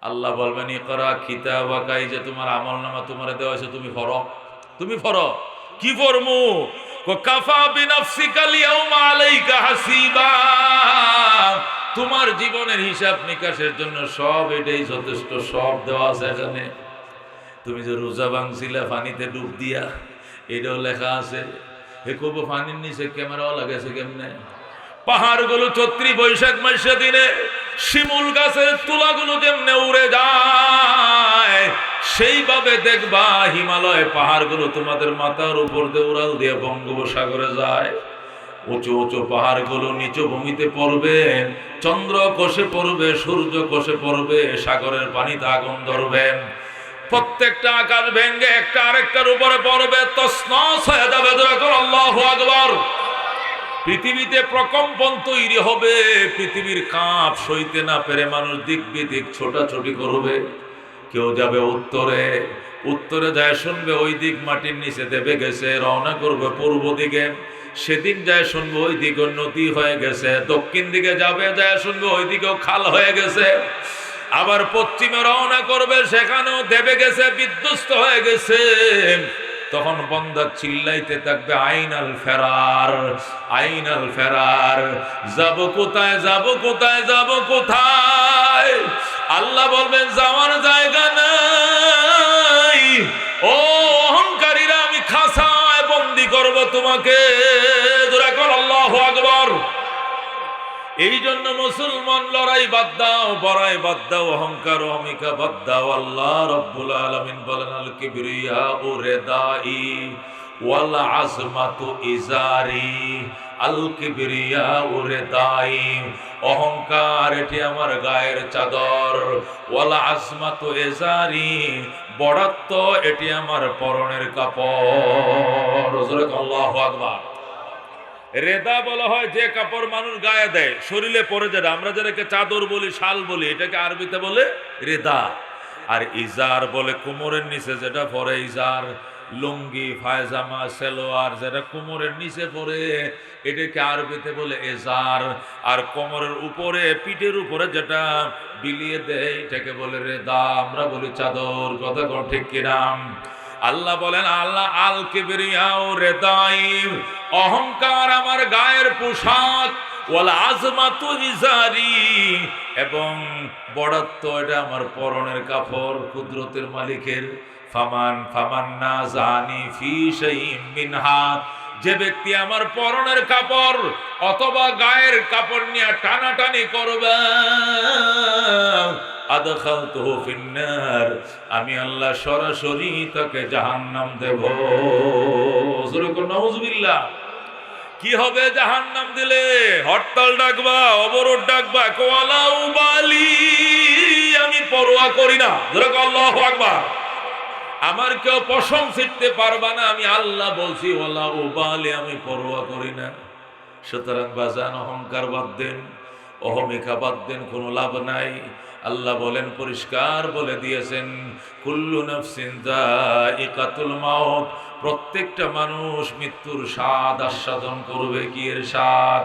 আল্লাহ বলবেন ইকরা কিতাবাকা, এই যে তোমার আমলনামা তোমার দেওয়া হয়েছে, তুমি পড়ো। তুমি পড়ো। কি পড়মু? কাফা বিনাফসিকা লিয়াউমা আলাইকা হাসিবা, তোমার জীবনের হিসাব নিকাশের জন্য সব এটাই যথেষ্ট, সব দেওয়া আছে এখানে। তুমি যে রোজা ভাঙছিলে পানিতে ডুব দিয়া, এটাও লেখা আছে। হে কব পানির নিচে ক্যামেরাও লাগাইছে কেমনে? পাহাড়গুলো চৈত্রী বৈশাখ মাসে দিনে শিমুল গাছের তুলাগুলো যেমনে উড়ে যায়, সেইভাবে দেখবা হিমালয় পাহাড়গুলো তোমাদের মাথার উপর দিয়ে উড়াল দিয়ে বঙ্গোপসাগরে যায়। উঁচু উঁচু পাহাড়গুলো নিচু ভূমিতে পড়বে, চন্দ্র কষে পড়বে, সূর্য কষে পড়বে, সাগরের পানিতে আগুন ধরবে, প্রত্যেকটা আকাশ ভেঙ্গে একটা আরেকটার উপরে পড়বে, তছনছ হয়ে যাবে। আল্লাহু আকবার। পৃথিবীতে প্রকম্পন তৈরি হবে, পৃথিবীর কাঁপ সইতে না পেরে মানুষ দিক বিদিক ছোটাছুটি করবে। কেউ যাবে উত্তরে, উত্তরে যায় শুনবে ওই দিক মাটির নিচে দেবে গেছে, রওনা করবে পূর্ব দিকে, সেদিক যায় শুনবে ওই দিকে নদী হয়ে গেছে। দক্ষিণ দিকে যাবে, যায় শুনবে ওই দিকেও খাল হয়ে গেছে। আবার পশ্চিমে রওনা করবে, সেখানেও দেবে গেছে, বিধ্বস্ত হয়ে গেছে। তখন বান্দা চিল্লাইতে থাকবে আইনাল ফেরার, আইনাল ফেরার, যাব কোথায়, যাব কোথায়, যাব কোথায়? আল্লাহ বলবেন যাওয়ার জায়গা নাই। ও অহংকারীরা, আমি খাসায় বন্দী করব তোমাকে। জোরে কর আল্লাহু আকবার। এই জন্য মুসলমান লড়াই বাদ দাও, বড়াই বাদ দাও, অহংকার অহমিকা বাদ দাও। আল্লাহ রাব্বুল আলামিন বলেন আল কিবরিয়াউ রিদাই ওয়াল আজমাতু ইজারি, আল কিবরিয়াউ রিদাই, অহংকার এটি আমার গায়ের চাদর, ওয়াল আজমাতু ইজারি, বড়ত্ব এটি আমার পরনের কাপড়। জোরে আল্লাহু আকবার। রেদা বলা হয় যে কাপড় মানুষ গায়ে দেয়, শরীরে পরে যেটা, আমরা যেটাকে চাদর বলি, শাল বলি, এটাকে আরবিতে বলে রেদা। আর ইজার বলে কোমরের নিচে যেটা পরে, ইজার লুঙ্গি পায়জামা সেলোয়ার যেটা কোমরের নিচে পরে, এটাকে আরবিতে বলে এজার। আর কোমরের উপরে পিঠের উপরে যেটা বিলিয়ে দেয়, এটাকে বলে রেদা, আমরা বলি চাদর। কথা কোন ঠিক কিরাম? আল্লাহ বলেন আল্লাহ আল কিবরিয়াউ রিদাই, অহংকার আমার গায়ের পোশাক, ওয়াল আজমাতু ইজারি, এবং বড়ত্ব এটা আমার পরনের কাপড়, কুদরতের মালিকের। ফামান ফামান্না জানি ফি শাইইন মিনহা, যে ব্যক্তি আমার পরনের কাপড় অথবা গায়ের কাপড় নিয়ে টানাটানি করবে, আদখালতুহু ফিন্নার, আমি আল্লাহ সরাসরি তাকে জাহান্নাম দেব। নাউযুবিল্লাহ। কি হবে জাহান্নাম দিলে? হরতাল ডাকবা, অবরোধ ডাকবা, কোয়ালা উবালি, আমি পরোয়া করি না। আল্লাহু আকবার। আমার কেউ পশম ছিঁড়তে পারবা না, আমি আল্লাহ বলছি ওয়ালা উবালি, আমি পরোয়া করি না। সুতরাং বাজান, অহংকার বাদ দেন, অহমিকা বাদ দেন, কোনো লাভ নাই। আল্লাহ বলেন, পরিষ্কার বলে দিয়েছেন, কুল্লু নাফসিন যায়িকাতুল মাউত, প্রত্যেকটা মানুষ মৃত্যুর স্বাদ আস্বাদন করবে। কি এর স্বাদ?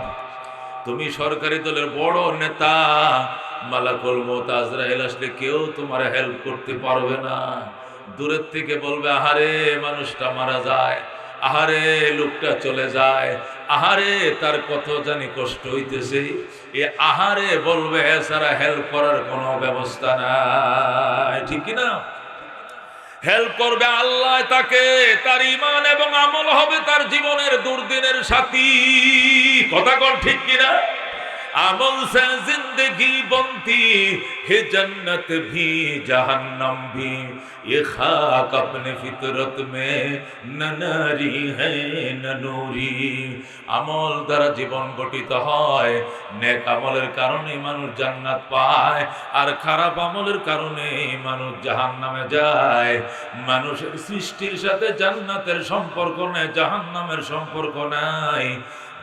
তুমি সরকারি দলের বড় নেতা, মালাকুল মউত আজরাইল আসলে কেউ তোমার হেল্প করতে পারবে না। দূরের থেকে বলবে আহারে মানুষটা মারা যায়, আহারে লোকটা চলে যায়, আহারে তার কত জানি কষ্ট হইতেছে, এ আহারে বলবে, এছাড়া হেল্প করার কোনো ব্যবস্থা নাই। ঠিক কিনা? হেল্প করবে আল্লাহ তাকে, তার ঈমান এবং আমল হবে তার জীবনের দুর্দিনের সাথী। কথা কোন ঠিক কিনা? আমল সে জিंदगी बनती है जन्नत भी जहन्नम भी, ये खाक अपने फितरत में न नारी है न नूरी। আমল দ্বারা জীবন গঠিত হয়, নেক আমলের কারণে মানুষ জান্নাত পায়, আর খারাপ আমলের কারণে মানুষ জাহান্নামে যায়। মানুষের সৃষ্টির সাথে জান্নাতের সম্পর্ক নেই, জাহান্নামের সম্পর্ক নাই।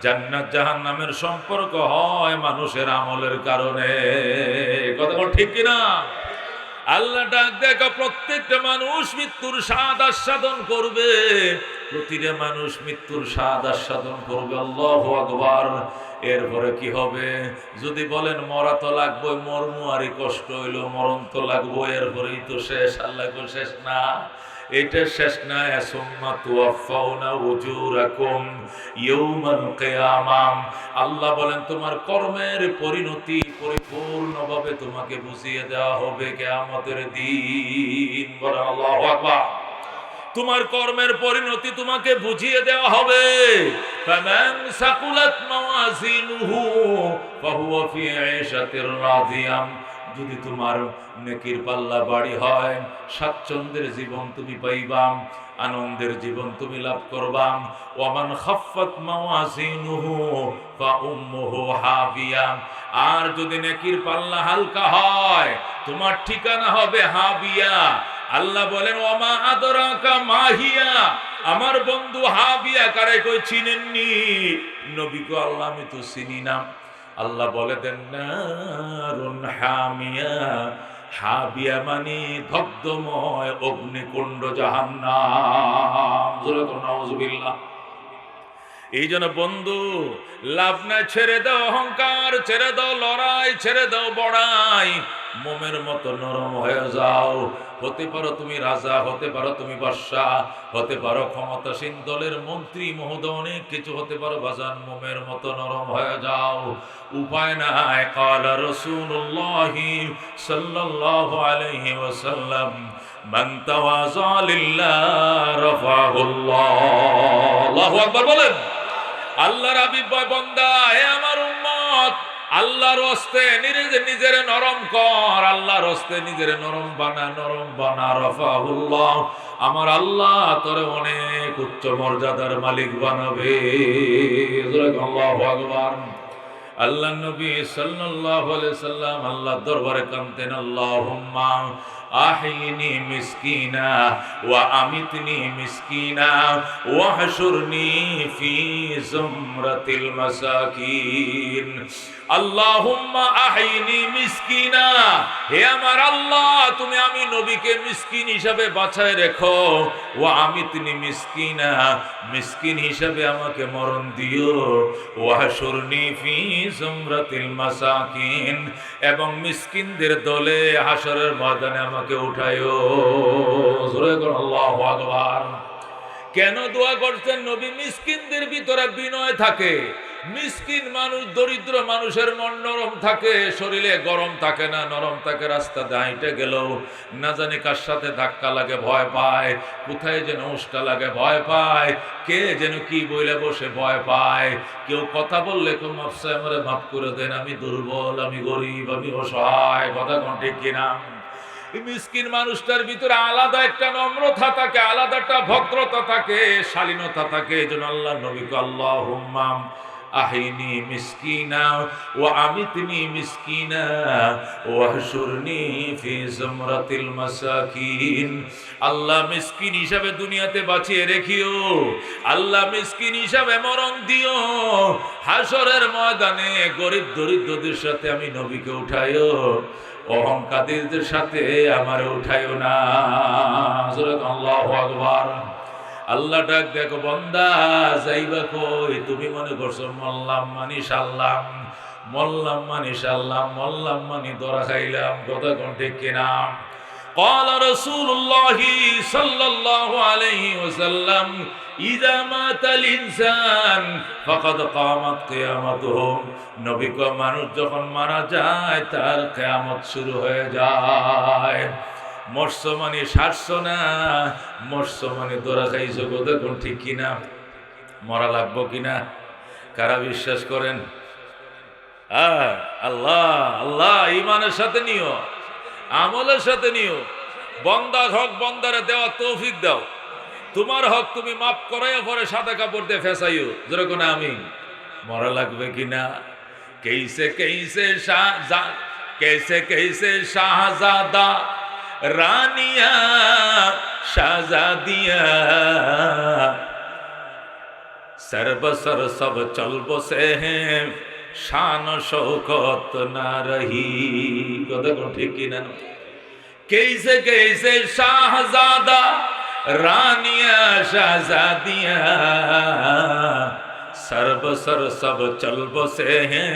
জান্নাত জাহান্নামের সম্পর্ক হয় মানুষের আমলের কারণে। কথা বল ঠিক কিনা? আল্লাহ ডাক দেখা, প্রত্যেকটা মানুষ মৃত্যুর স্বাদ আস্বাদন করবে, প্রতিটা মানুষ মৃত্যুর স্বাদ আস্বাদন করবে। আল্লাহু আকবার। এরপরে কি হবে? যদি বলেন মরা তো লাগবে, মরমু আরই কষ্ট হইল, মরণ তো লাগবো, এরপরেই তো শেষ। আল্লাহ কো শেষ না, এটা শেষ না। সুম্মা তুওয়াফাউনা উজুরাকুম ইয়াউমাল কিয়ামাহ। আল্লাহ বলেন তোমার কর্মের পরিণতি পরিপূর্ণভাবে তোমাকে বুঝিয়ে দেওয়া হবে কিয়ামতের দিন। বলেন আল্লাহু আকবার। তোমার কর্মের পরিণতি তোমাকে বুঝিয়ে দেওয়া হবে। ফামান সাকুলাত মাওয়াজিনুহু ফাহুয়া ফি আইশাতির রাদিয়া। যদি তোমার নেকির পাল্লা বাড়ি হয়, স্বাচ্ছন্দ্যের জীবন তুমি পাইবা, আনন্দের জীবন তুমি লাভ করবা। ওয়ামান খাফফাত মাওয়াজিনুহু ফাউম্মুহু হাবিয়া। আর যদি নেকির পাল্লা হালকা হয়, তোমার ঠিকানা হবে হাবিয়া। আল্লাহ বলেন ওয়ামা আদরাকা মাহিয়া। আমার বন্ধু হাবিয়া কারে কই চিনেননি? নবী কো আল্লাহ আমি তো চিনি না। আল্লাহ বলে দেন নারুন হামিয়া। হাবিয়া মানে দগ্ধময় অগ্নিকুণ্ড জাহান্নাম। জোরে বলুন নাউজুবিল্লাহ। এই জন্য বন্ধু লাভ না, ছেড়ে দাও অহংকার, ছেড়ে দাও লড়াই, ছেড়ে দাও বড়াই, মোমের মতো নরম হয়ে যাও। হতে পারো তুমি রাজা, হতে পারো তুমি বাদশাহ, হতে পারো ক্ষমতাসীন দলের মন্ত্রী মহোদয়, অনেক কিছু হতে পারো বাজান, মোমের মতো নরম হয়ে যাও। উপায় নাই। ক্বালা রাসূলুল্লাহি সাল্লাল্লাহু আলাইহি ওয়াসাল্লাম মান তাওয়াযা লিল্লাহি রাফাহুল্লাহ। আল্লাহু আকবার বলেন। আল্লাহর হাবিব বয় বান্দা, হে আমার উম্মত, আল্লাহর হস্তে নিজের নরম কর, আল্লাহর হস্তে নিজের নরম বানা, নরম বানা। রাফাহুল্লাহ, আমার আল্লাহ তোরে অনেক উচ্চ মর্যাদার মালিক বানাবে। আল্লাহু আকবার। আল্লাহ নবী সাল্লাল্লাহু আলাইহি সাল্লাম আল্লাহর দরবারে কাঁদতেন, আল্লাহুম্মা আহিনি মিসকিনা ওয়া আমিতনি মিসকিনা ওয়া হাশুরনি ফি যুমরাতিল মাসাকিন। আল্লাহুম্মা আহিনি মিসকিনা, হে আমার আল্লাহ তুমি আমি নবীকে মিসকিন হিসাবে বাঁচায় রেখো। ওয়া আমিতনি মিসকিনা, মিসকিন হিসাবে আমাকে মরণ দিও। ওয়া হাশুরনি ফি যুমরাতিল মাসাকিন, এবং মিসকিনদের দলে হাশরের ময়দানে আমাকে উঠায়ো। জোরে বলুন আল্লাহু আকবার। কেন দোয়া করছেন নবী? মিসকিনদের ভিতরে বিনয় থাকে। মিসকিন মানুষ, দরিদ্র মানুষের মন নরম থাকে, শরীরে গরম থাকে না, নরম থাকে। রাস্তা দাঁড়িয়ে গেলেও না জানি কার সাথে ধাক্কা লাগে ভয় পায়, কোথায় যেন উষ্টা লাগে ভয় পায়, কে যেন কি বইলে বসে ভয় পায়। কেউ কথা বললে কেউ মাফসা আমারে মাফ করে দেন, আমি দুর্বল, আমি গরিব, আমি অসহায়। কথা কোন ঠিক কিনা? মিসকিন মানুষটার ভিতরে আলাদা একটা নম্রতা থাকে, আলাদা একটা ভদ্রতা থাকে, শালীনতা থাকে। এজন্য আল্লাহ নবী কো আল্লাহুম্মা আহিনি মিসকিনা ওয়া আমিতনি মিসকিনা ওয়া হাশুরনি ফি যুমরাতিল মাসাকিন। আল্লাহ মিসকিন হিসাবে দুনিয়াতে বাঁচিয়ে রেখিও, আল্লাহ মিসকিন হিসাবে মরণ দিও। হাশরের ময়দানে গরিব দরিদ্রদের সাথে আমি নবীকে উঠাইও, অহংকারীদের সাথে আমার উঠাইও না। আল্লাহু আকবার। আল্লাহ ডাক দেখো, বান্দা যাইবা কই? তুমি মনে করছো মল্লাম মানি সাল্লাম, মল্লাম মানি সাল্লাম, মল্লাম মানি ধরা খাইলাম। কথা কোন ঠিক কিনা? قال رسول الله صلى الله عليه وسلم إذا مات الإنسان فقد قامت قيامته। নবী কো মানুষ যখন মারা যায় তার কিয়ামত শুরু হয়ে যায়। মরছ মানে সারছ না, মরছ মানে ধরা খাইছো। কথা কোন ঠিক কিনা? মরা লাগবো কিনা? কারা বিশ্বাস করেন? আল্লাহ আল্লাহ ইমানের সাথে নিও, আমলের সাথে নিও। বন্দার হক বন্দারে দেওয়া তৌফিক দাও। তোমার হক তুমি মাফ করাইয়া পরে সাদা কাপড় দিয়ে ফেসাইও। যেরকম আমি মরা লাগবে কিনা? कैसे कैसे शाहजादा रानिया शाहजादिया सरबसर सब चल बसे हैं शान शौकत ना रही। ठीक ना? कैसे कैसे शाहजादा रानिया शाहजादिया सर्वसर सब चल बसे हैं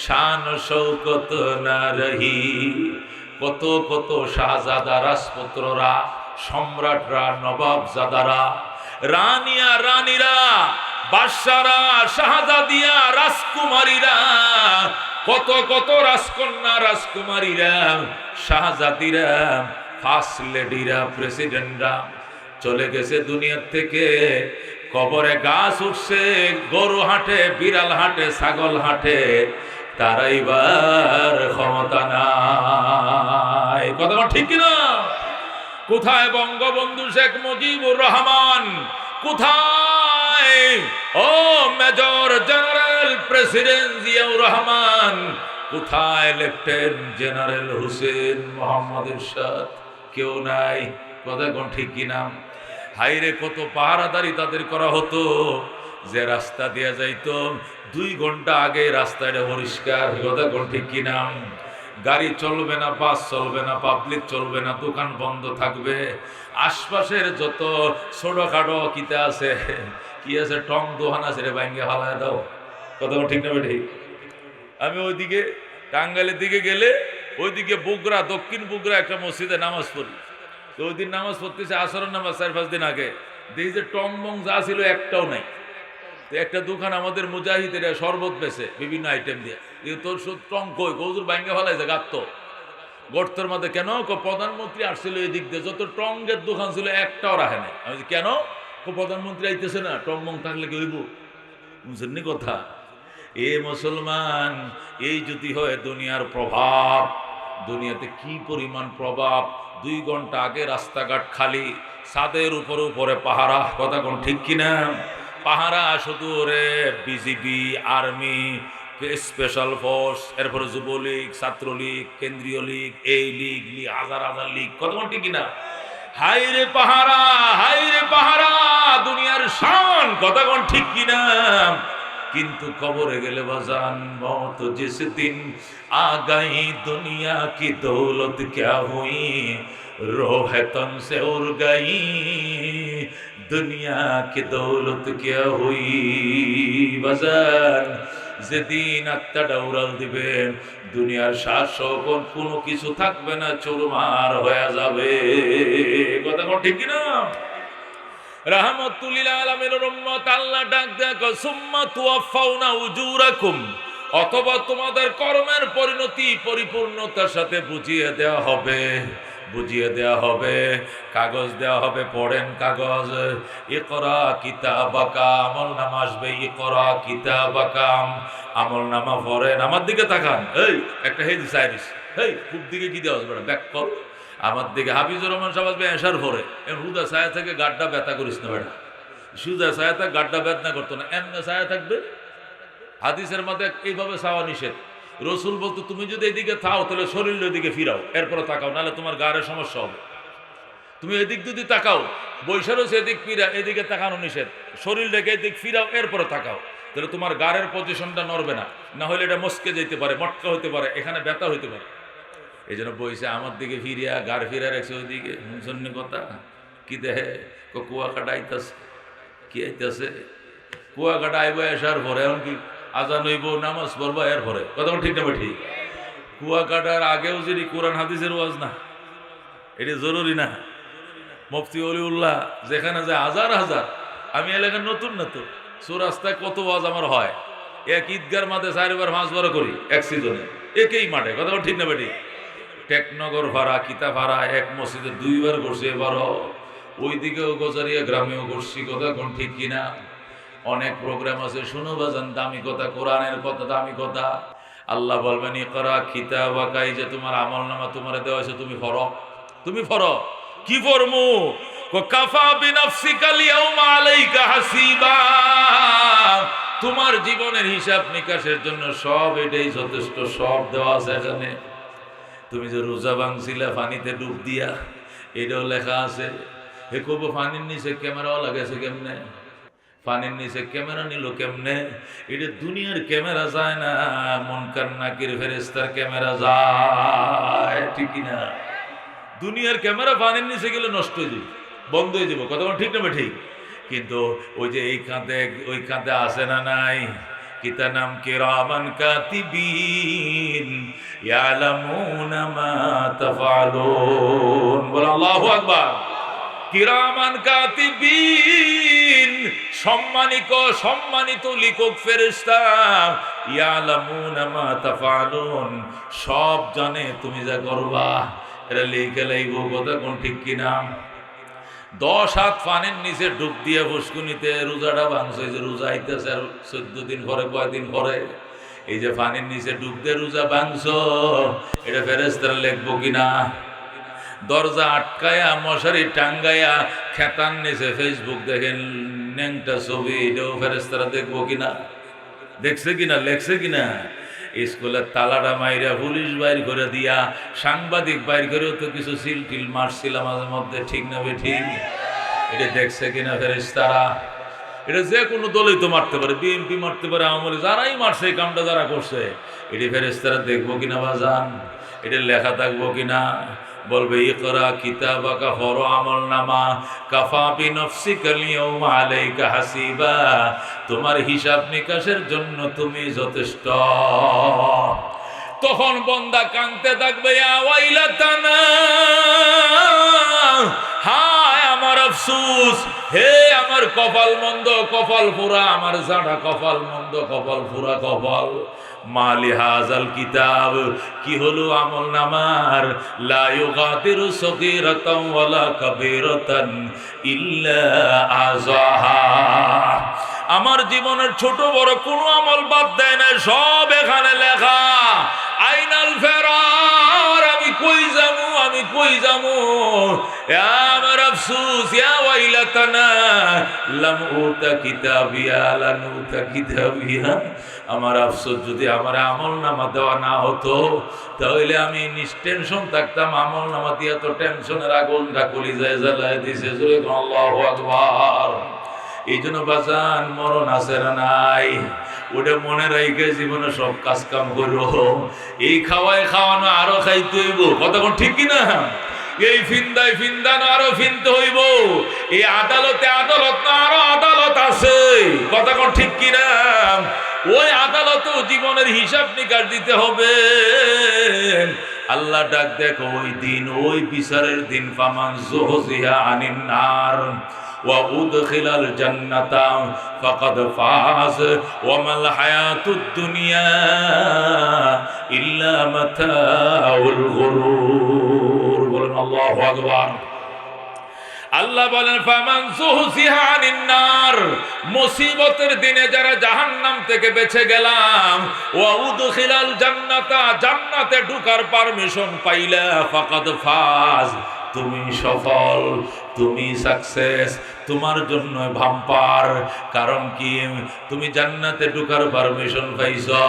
शान शौकत ना रही। কত কত শাহজাদা রাজপুত্ররা, সম্রাটরা, নবাবজাদারা, রানিয়া রানীরা, বাদশারা, শাহজাদিয়া, রাজকুমারীরা, কত কত রাজকন্যা রাজকুমারীরা, শাহজাদিরা, ফার্স্ট লেডিরা, প্রেসিডেন্টরা চলে গেছে দুনিয়ার থেকে। কবরে গাছ উঠছে, গরু হাঁটে, বিড়াল হাঁটে, ছাগল হাঁটে, তারা এবার ক্ষমতা নাই। কথা ঠিক কিনা? কোথায় বঙ্গবন্ধু শেখ মুজিবুর রহমান? কোথায় ও major general president Ziaur Rahman? কোথায় লেফটেন্যান্ট জেনারেল হুসেন মোহাম্মদ এরশাদ? কেউ নাই। কথা কোন ঠিক কিনা? হাইরে কত পাহারাদারি তাদের করা হতো, যে রাস্তা দিয়ে যাইতো 2 ঘন্টা আগে রাস্তাটা পরিষ্কার। কথা কোন ঠিক কিনা? গাড়ি চলবে না, বাস চলবে না, পাবলিক চলবে না, দোকান বন্ধ থাকবে। আশপাশের যত ছোটখাটো কিতা আছে, কি আছে, টং দোকান আছে, রে ভাঙ্গে হালায় দাও। কথা ঠিক না ঠিক? আমি ওইদিকে টাঙ্গাইলের দিকে গেলে, ওইদিকে বগুড়া, দক্ষিণ বগুড়া একটা মসজিদে নামাজ পড়ি। তো ওই দিন নামাজ পড়তেছে, আসরের নামাজ 4-5 দিন আগে, দেখি যে টং বং যা ছিল একটাও নাই। তো একটা দোকান আমাদের মুজাহিদেরা শরবত বেছে বিভিন্ন আইটেম দিয়ে, তোর টং কই? কৌজুর ভাঙ্গে ফেলাইছে গাত্ত গর্তের মধ্যে। কেন? প্রধানমন্ত্রী আসছিল এই দিক দিয়ে, যত টঙ্গের দোকান ছিল একটাও রাখে নাই। আমি কেন? প্রধানমন্ত্রী আইতেছে না, টং বং থাকলে কি হইব? বুঝলেন কথা? এ মুসলমান, এই যদি হয় দুনিয়ার প্রভাব, দুনিয়াতে কি পরিমাণ প্রভাব। 2 ঘন্টা আগে রাস্তাঘাট খালি, ছাদের উপরে উপরে পাহারা। কথা কোন ঠিক কিনা? পাহারা শুধু রে বিজিবি, আর্মি, স্পেশাল ফোর্স, এরপরে যুবলীগ, ছাত্রলীগ, কেন্দ্রীয় লীগ, এই লীগ, হাজার হাজার লীগ। কথা কোন ঠিক কিনা? হাইরে পাহারা, হাইরে পাহারা, দুনিয়ার শান। কথা কোন ঠিক কিনা? কিন্তু কবরে গেলে বাজান, মौत जिस दिन आ गई दुनिया की दौलत क्या हुई, रोह तन से उड़ गई दुनिया की दौलत क्या हुई। বাজান, যেদিন আত্মাটা উড়াল দিবে, দুনিয়ার শাসক কোনো কিছু থাকবে না, চুরমার হয়ে যাবে। কথা কোন ঠিক কিনা? রাহমাতুল লিল আলামিনের উম্মত, আল্লাহ ডাক দেখো, সুম্মা তুওয়াফাউনা উজুরাকুম, অথবা তোমাদের কর্মের পরিণতি পরিপূর্ণতার সাথে বুঝিয়ে দেওয়া হবে, বুঝিয়ে দেওয়া হবে, কাগজ দেওয়া হবে। পড়েন কাগজ। ইকরা কিতাবাকা, আমল নামা আসবে। ইকরা কিতাবাকা, আমল নামা পড়েন। আমার দিকে তাকান। এই একটা হেজি সাইরিস, এই খুব দিকে কি দেওয়া হবে? ব্যাক কর আমার দিকে। হাফিজুর রহমান সাহেব আসবে এসার পরে, হুদা ছায়া থেকে গাড্ডা ব্যথা করিস না বেটা। সুদা ছায়া থাক, গাড্ডা ব্যথা করতো না, এমনি ছায়া থাকবে। হাদিসের মধ্যে এইভাবে চাওয়া নিষেধ। রসুল বলতো, তুমি যদি এদিকে থাও তাহলে শরীর এদিকে ফিরাও, এরপরে তাকাও, নাহলে তোমার গায়ের সমস্যা হবে। তুমি এদিক যদি তাকাও, বৈশারও এদিক ফিরা, এদিকে তাকানো নিষেধ। শরীর রেখে এদিক ফিরাও, এরপরে তাকাও, তাহলে তোমার গায়ের পজিশনটা নড়বে না, না হলে এটা মস্কে যেতে পারে, মটকা হতে পারে, এখানে ব্যথা হইতে পারে। এই জন্য বইসে আমার দিকে ফিরিয়া গার ফিরা রাখছে ওইদিকে। শুনছেন কথা কি দেহে? কুয়াকাটা আইতাছে। কি আইতাছে? কুয়াকাটা আইব আসার পরে, এমনকি আজান হইব, নামাজ পড়বো, এর পরে। কথা ঠিক না ঠিক? কুয়াকাটার আগেও যদি কোরআন হাদিসের ওয়াজ না, এটি জরুরি না? মুফতি অলিউল্লাহ যেখানে যায় হাজার হাজার, আমি এলাকার নতুন না তো, রাস্তায় কত ওয়াজ আমার হয়। এক ঈদগার মাঠে 4বার 5বার করি এক সিজনে, একই মাঠে। কথা ঠিক না বেটি? টেকনগর ভাড়া, কিতা ভাড়া, এক মসজিদে 2বার করছি। এবারও ওইদিকেও গোজারিয়া গ্রামেও করছি। কথা কোন ঠিক কিনা? অনেক প্রোগ্রাম আছে, শুনো বাজান, দামি কথা, কোরআনের কথা, দামি কথা। আল্লাহ বলবেন, ইকরা কিতাবাকা, এই যে তোমার আমল নামা তোমার দেওয়া হয়েছে, তুমি পড়ো। তুমি পড়ো। কি পড়মু? কাফা বিনাফসিকা লিয়াউমা আলাইকা হাসিবা, তোমার জীবনের হিসাব নিকাশের জন্য সব এটাই যথেষ্ট, সব দেওয়া আছে এখানে। তুমি যে রোজা ভাঙছিলা পানিতে ডুব দিয়া, এটাও লেখা আছে। হে কব পানির নিচে ক্যামেরাও লাগাইছে কেমনে? পানির নিচে ক্যামেরা নিল কেমনে? এটা দুনিয়ার ক্যামেরা যায় না, মুনকার নাকির ফেরেশতার ক্যামেরা যায়। ঠিক না? দুনিয়ার ক্যামেরা পানির নিচে গেলে নষ্ট হয়ে যাবে, বন্ধ হয়ে যাবে। কথা ঠিক না ঠিক? কিন্তু ওই যে ওই কাঁধে আসে না নাই কিতা নাম কিরামান কাতিবিন ইয়ালামুনা মা তাফআলুন। বল আল্লাহু আকবার। কিরামান কাতিবিন সম্মানিত লিখক ফেরেশতা, ইয়ালামুনা মা তাফআলুন সব জানে তুমি যা করবা, এটা লিখে লাইব। কথা কোন ঠিক কিনা? 10 হাত পানির নিচে ডুব দিয়ে ফুসকুনিতে রোজাটা ভাঙছে। যে রোজা আইতেছে আর 14 দিন পরে, কয়দিন পরে, এই যে পানির নিচে ডুব দিয়ে রোজা ভাঙছ, এটা ফেরেশতারা লিখবো কিনা? দরজা আটকায়া মশারি টাঙ্গায়া খেতান নিচে ফেসবুক দেখেন ন্যাংটা ছবি, এটাও ফেরেশতারা দেখবো কিনা? দেখছে কিনা? লেখছে কিনা? স্কুলের তালাটা মাইরা পুলিশ বাইর করে দিয়া সাংবাদিক বাইর করেও তো কিছু সিল টিল মারছিল মাঝে মধ্যে, ঠিক না ঠিক? এটা দেখছে কিনা ফেরেশতারা? এটা যে কোনো দলই তো মারতে পারে, বিএনপি মারতে পারে, আওয়ামী লীগ, যারাই মারছে এই কামটা যারা করছে, এটি ফেরেশতারা দেখবো কিনা বাজান? এটা লেখা থাকবো কিনা? বলবে ইকরা কিতাবাকা পড়ো আমলনামা, কাফা বিনফসিকাল ইয়াউমা আলাইকা হাসিবা, তোমার হিসাব নিকাশের জন্য তুমি যথেষ্ট। তখন বান্দা কাঁদতে থাকবে, ইয়া ওয়াইলাতানা, হায় আমার আফসোস, হে আমার কপাল মন্দ, কপাল পুরা, আমার জানা কপাল মন্দ, কপাল পুরা কপাল। মালি হাজাল কিতাব, কি হলো আমলনামার, লা ইউগাদিরু সগীরাতান ওয়ালা কাবীরাতান ইল্লা আযাহা, আমার জীবনের ছোট বড় কোনো আমল বাদ দেয় না, সব এখানে লেখা। আইনাল ফেরার, আমি কই যামু, আমি কই যামু, আমার আফসোস, ইয়া ওয়াইলাতানা লাম উতা কিতাবিয়া, লাম উতা কিতাবিয়া, আমার আফসোস, যদি আমার আমলনামা দেওয়া না হতো তাহলে আমি নিষ্টেনশন থাকতাম। আমলনামা দিয়া তো টেনশনের আগুনটা কলিজায় জ্বালায় দিছে। আল্লাহু আকবার। এই জন্য বাজান, মরণ আছে না নাই, ওটা মনে রাখে জীবনে সব কাজ কাম করো। এই খাওয়ানো আরো খাইতে হইব, কতক্ষণ ঠিক কিনা? এই ফিন্দানো আরো ফিনতে হইব। এই আদালতে আদালত না আরো আদালত আছে, কতক্ষণ ঠিক কিনা? ওই আদালত জীবনের হিসাব নিকাশ দিতে হবে। আল্লাহ ডাক দেখো ওই দিন, ওই বিচারের দিন, ফামান যুহজিহা আনিন নার ওয়া উদখিলাল জান্নাতা ফাকাদ ফাজ ওয়া মাল হায়াতুদ দুনিয়া ইল্লা মাতাউল গুরুর। বলেন আল্লাহু আকবার। আল্লাহ বলেন ফামান যুহজিহা আনিন নার, মুসিবতের দিনে যারা জাহান্নাম থেকে বেঁচে গেলাম, ওয়া উদখিলাল জান্নাতা, জান্নাতে ঢোকার পারমিশন পাইলা, ফাকাদ ফাজ, তুমি সফল, তুমি সাকসেস, তোমার জন্য ভাম্পার। কারণ কি? তুমি জান্নাতে ঢোকার পারমিশন পাইছো,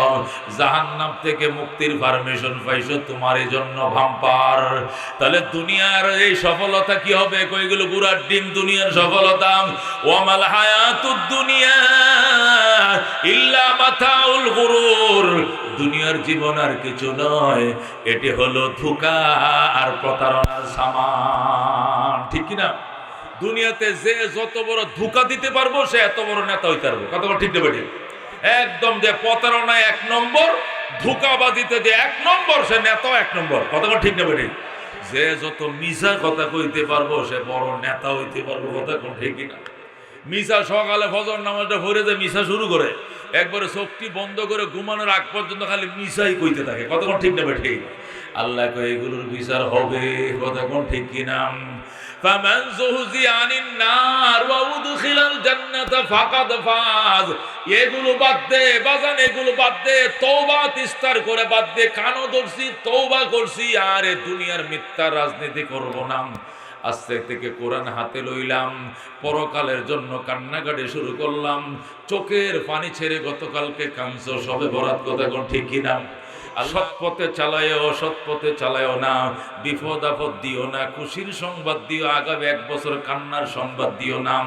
জাহান্নাম থেকে মুক্তির পারমিশন পাইছো, তোমার এই জন্য ভাম্পার। তাহলে দুনিয়ার এই সফলতা কি হবে? কইগুলো গুড়ার ডিম দুনিয়ার সফলতা। ওয়ামাল হায়াতুদ দুনিয়া ইল্লা মাতাউল গুরুর, দুনিয়ার জীবন আর কিছু নয়, এটি হলো ধোঁকা আর প্রতারণার সামান, ঠিক কিনা? দুনিয়াতে যে যত বড় ধোঁকা দিতে পারবো সে এত বড় নেতা হইতে পারবো, কত বড় ঠিক দেবে? একদম যে প্রতারণায় 1 নম্বর, ধোঁকাবাজিতে যে 1 নম্বর, সে নেতা 1 নম্বর, কত বড় ঠিক দেবে? যে যত মিছা কথা কইতে পারবো সে বড় নেতা হইতে পারবো, কথা কোন ঠিক কিনা? মিছা সকালে ফজর নামাজটা পড়ে যে মিছা শুরু করে, একবারে চোখটি বন্ধ করে ঘুমানোর আগ পর্যন্ত খালি মিছাই কইতে থাকে, কতক্ষণ ঠিক নেবে? ঠিক। আল্লাহ কয় এগুলোর বিচার হবে, কতক্ষণ ঠিক কিনা? ফামান যুহজিহা আনিন নার ওয়া উদখিলাল জান্নাতা ফাকাদ ফাজ, এগুলো বাদ দে বাজান, এগুলো বাদ দে, তওবা তিস্তার করে বাদ দে। কানো ধরছি, তওবা করছি, আর এ দুনিয়ার মিথ্যা রাজনীতি করব না। আজকে থেকে কোরআন হাতে লইলাম, পরকালের জন্য কান্নাকাটি শুরু করলাম, চোখের পানি ছেড়ে গতকালকে কাঁদছো, সবে বরাত, কথা কোন ঠিক কিনা? সৎ পথে চালায়ও, অসৎ পথে চালায়ও না, বিপদ আপদ দিও না, খুশির সংবাদ দিও, আগামী 1 বছর কান্নার সংবাদ দিও না।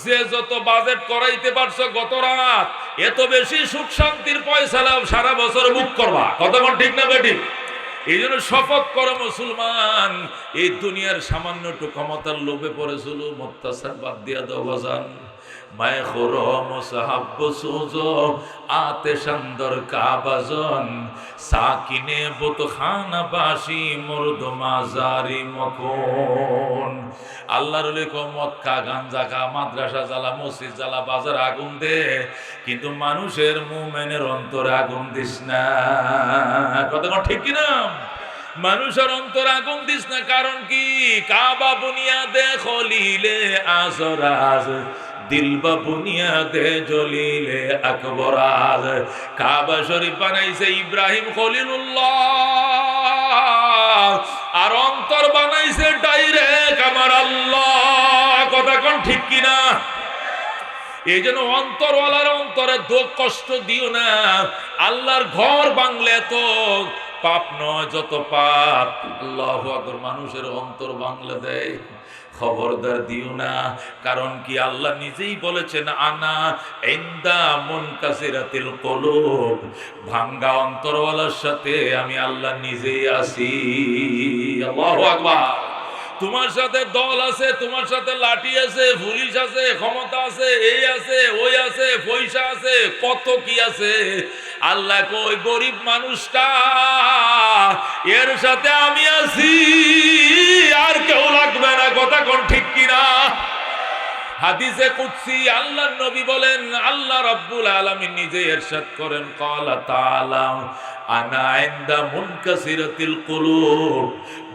যে যত বাজেট করাইতে পারছো গত রাত, এত বেশি সুখ শান্তির পয়সা সারা বছর বুক করবা, কতক্ষণ ঠিক না বেটি? এই জন্য শপথ করো মুসলমান, এই দুনিয়ার সামান্য একটু ক্ষমতার লোভে পড়েছিল, অত্যাচার বাদ দিয়া দাও বাজান। मैं खुरो मुसहब सूजो आतिशंदर काबजन साकिने बुतखाना बाशी मुर्द माजारी मकोन। আল্লাহর লেখো মদ খা, গাঞ্জা খা, মাদ্রাসা জ্বালা, মসজিদ জ্বালা, বাজার আগুন দে, কিন্তু মানুষের মুমিনের অন্তরে আগুন দিস না। কথা ঠিক কিনা? মানুষের অন্তর আগুন দিস না। কারণ কি? কাবা বুনিয়াদে খলিলে আসরাজ, দিলবা বুনিয়াদে জলিলে আকবরাজ। কাবা শরীফ বানাইছে ইব্রাহিম খলিলুল্লাহ, আর অন্তর বানাইছে ডাইরেক্ট আমার আল্লাহ। কথা কোন ঠিক কিনা? এই জন্য অন্তরওয়ালার অন্তরে দুঃখ কষ্ট দিও না। আল্লাহর ঘর বাংলে তো পাপ নয়, যত পাপ। আল্লাহু আকবার। মানুষের অন্তর বাংলা দেয়, খবরদার দিও না। কারণ কি? আল্লাহ নিজেই বলেছেন, আনা ইনদা মুনকাসিরাতিল কুলুব, ভাঙ্গা অন্তরওয়ালার সাথে আমি আল্লাহ নিজেই আছি। আল্লাহু আকবার। তোমার সাথে দল আছে, তোমার সাথে লাঠি আছে, পুলিশ আছে, ক্ষমতা আছে, এই আছে, ওই আছে, পয়সা আছে, কত কি আছে। আল্লাহ কই গরিব মানুষটা, এর সাথে আমি আছি, আর কেউ লাগবে না। কথা কোন ঠিক কিনা? হাদিসে কুদসি আল্লাহর নবী বলেন, আল্লাহ রাব্বুল আলামিন নিজে ইরশাদ করেন, ক্বালা তাআলা আনা ইনদা মুনকাসিরাতিল কুলুব,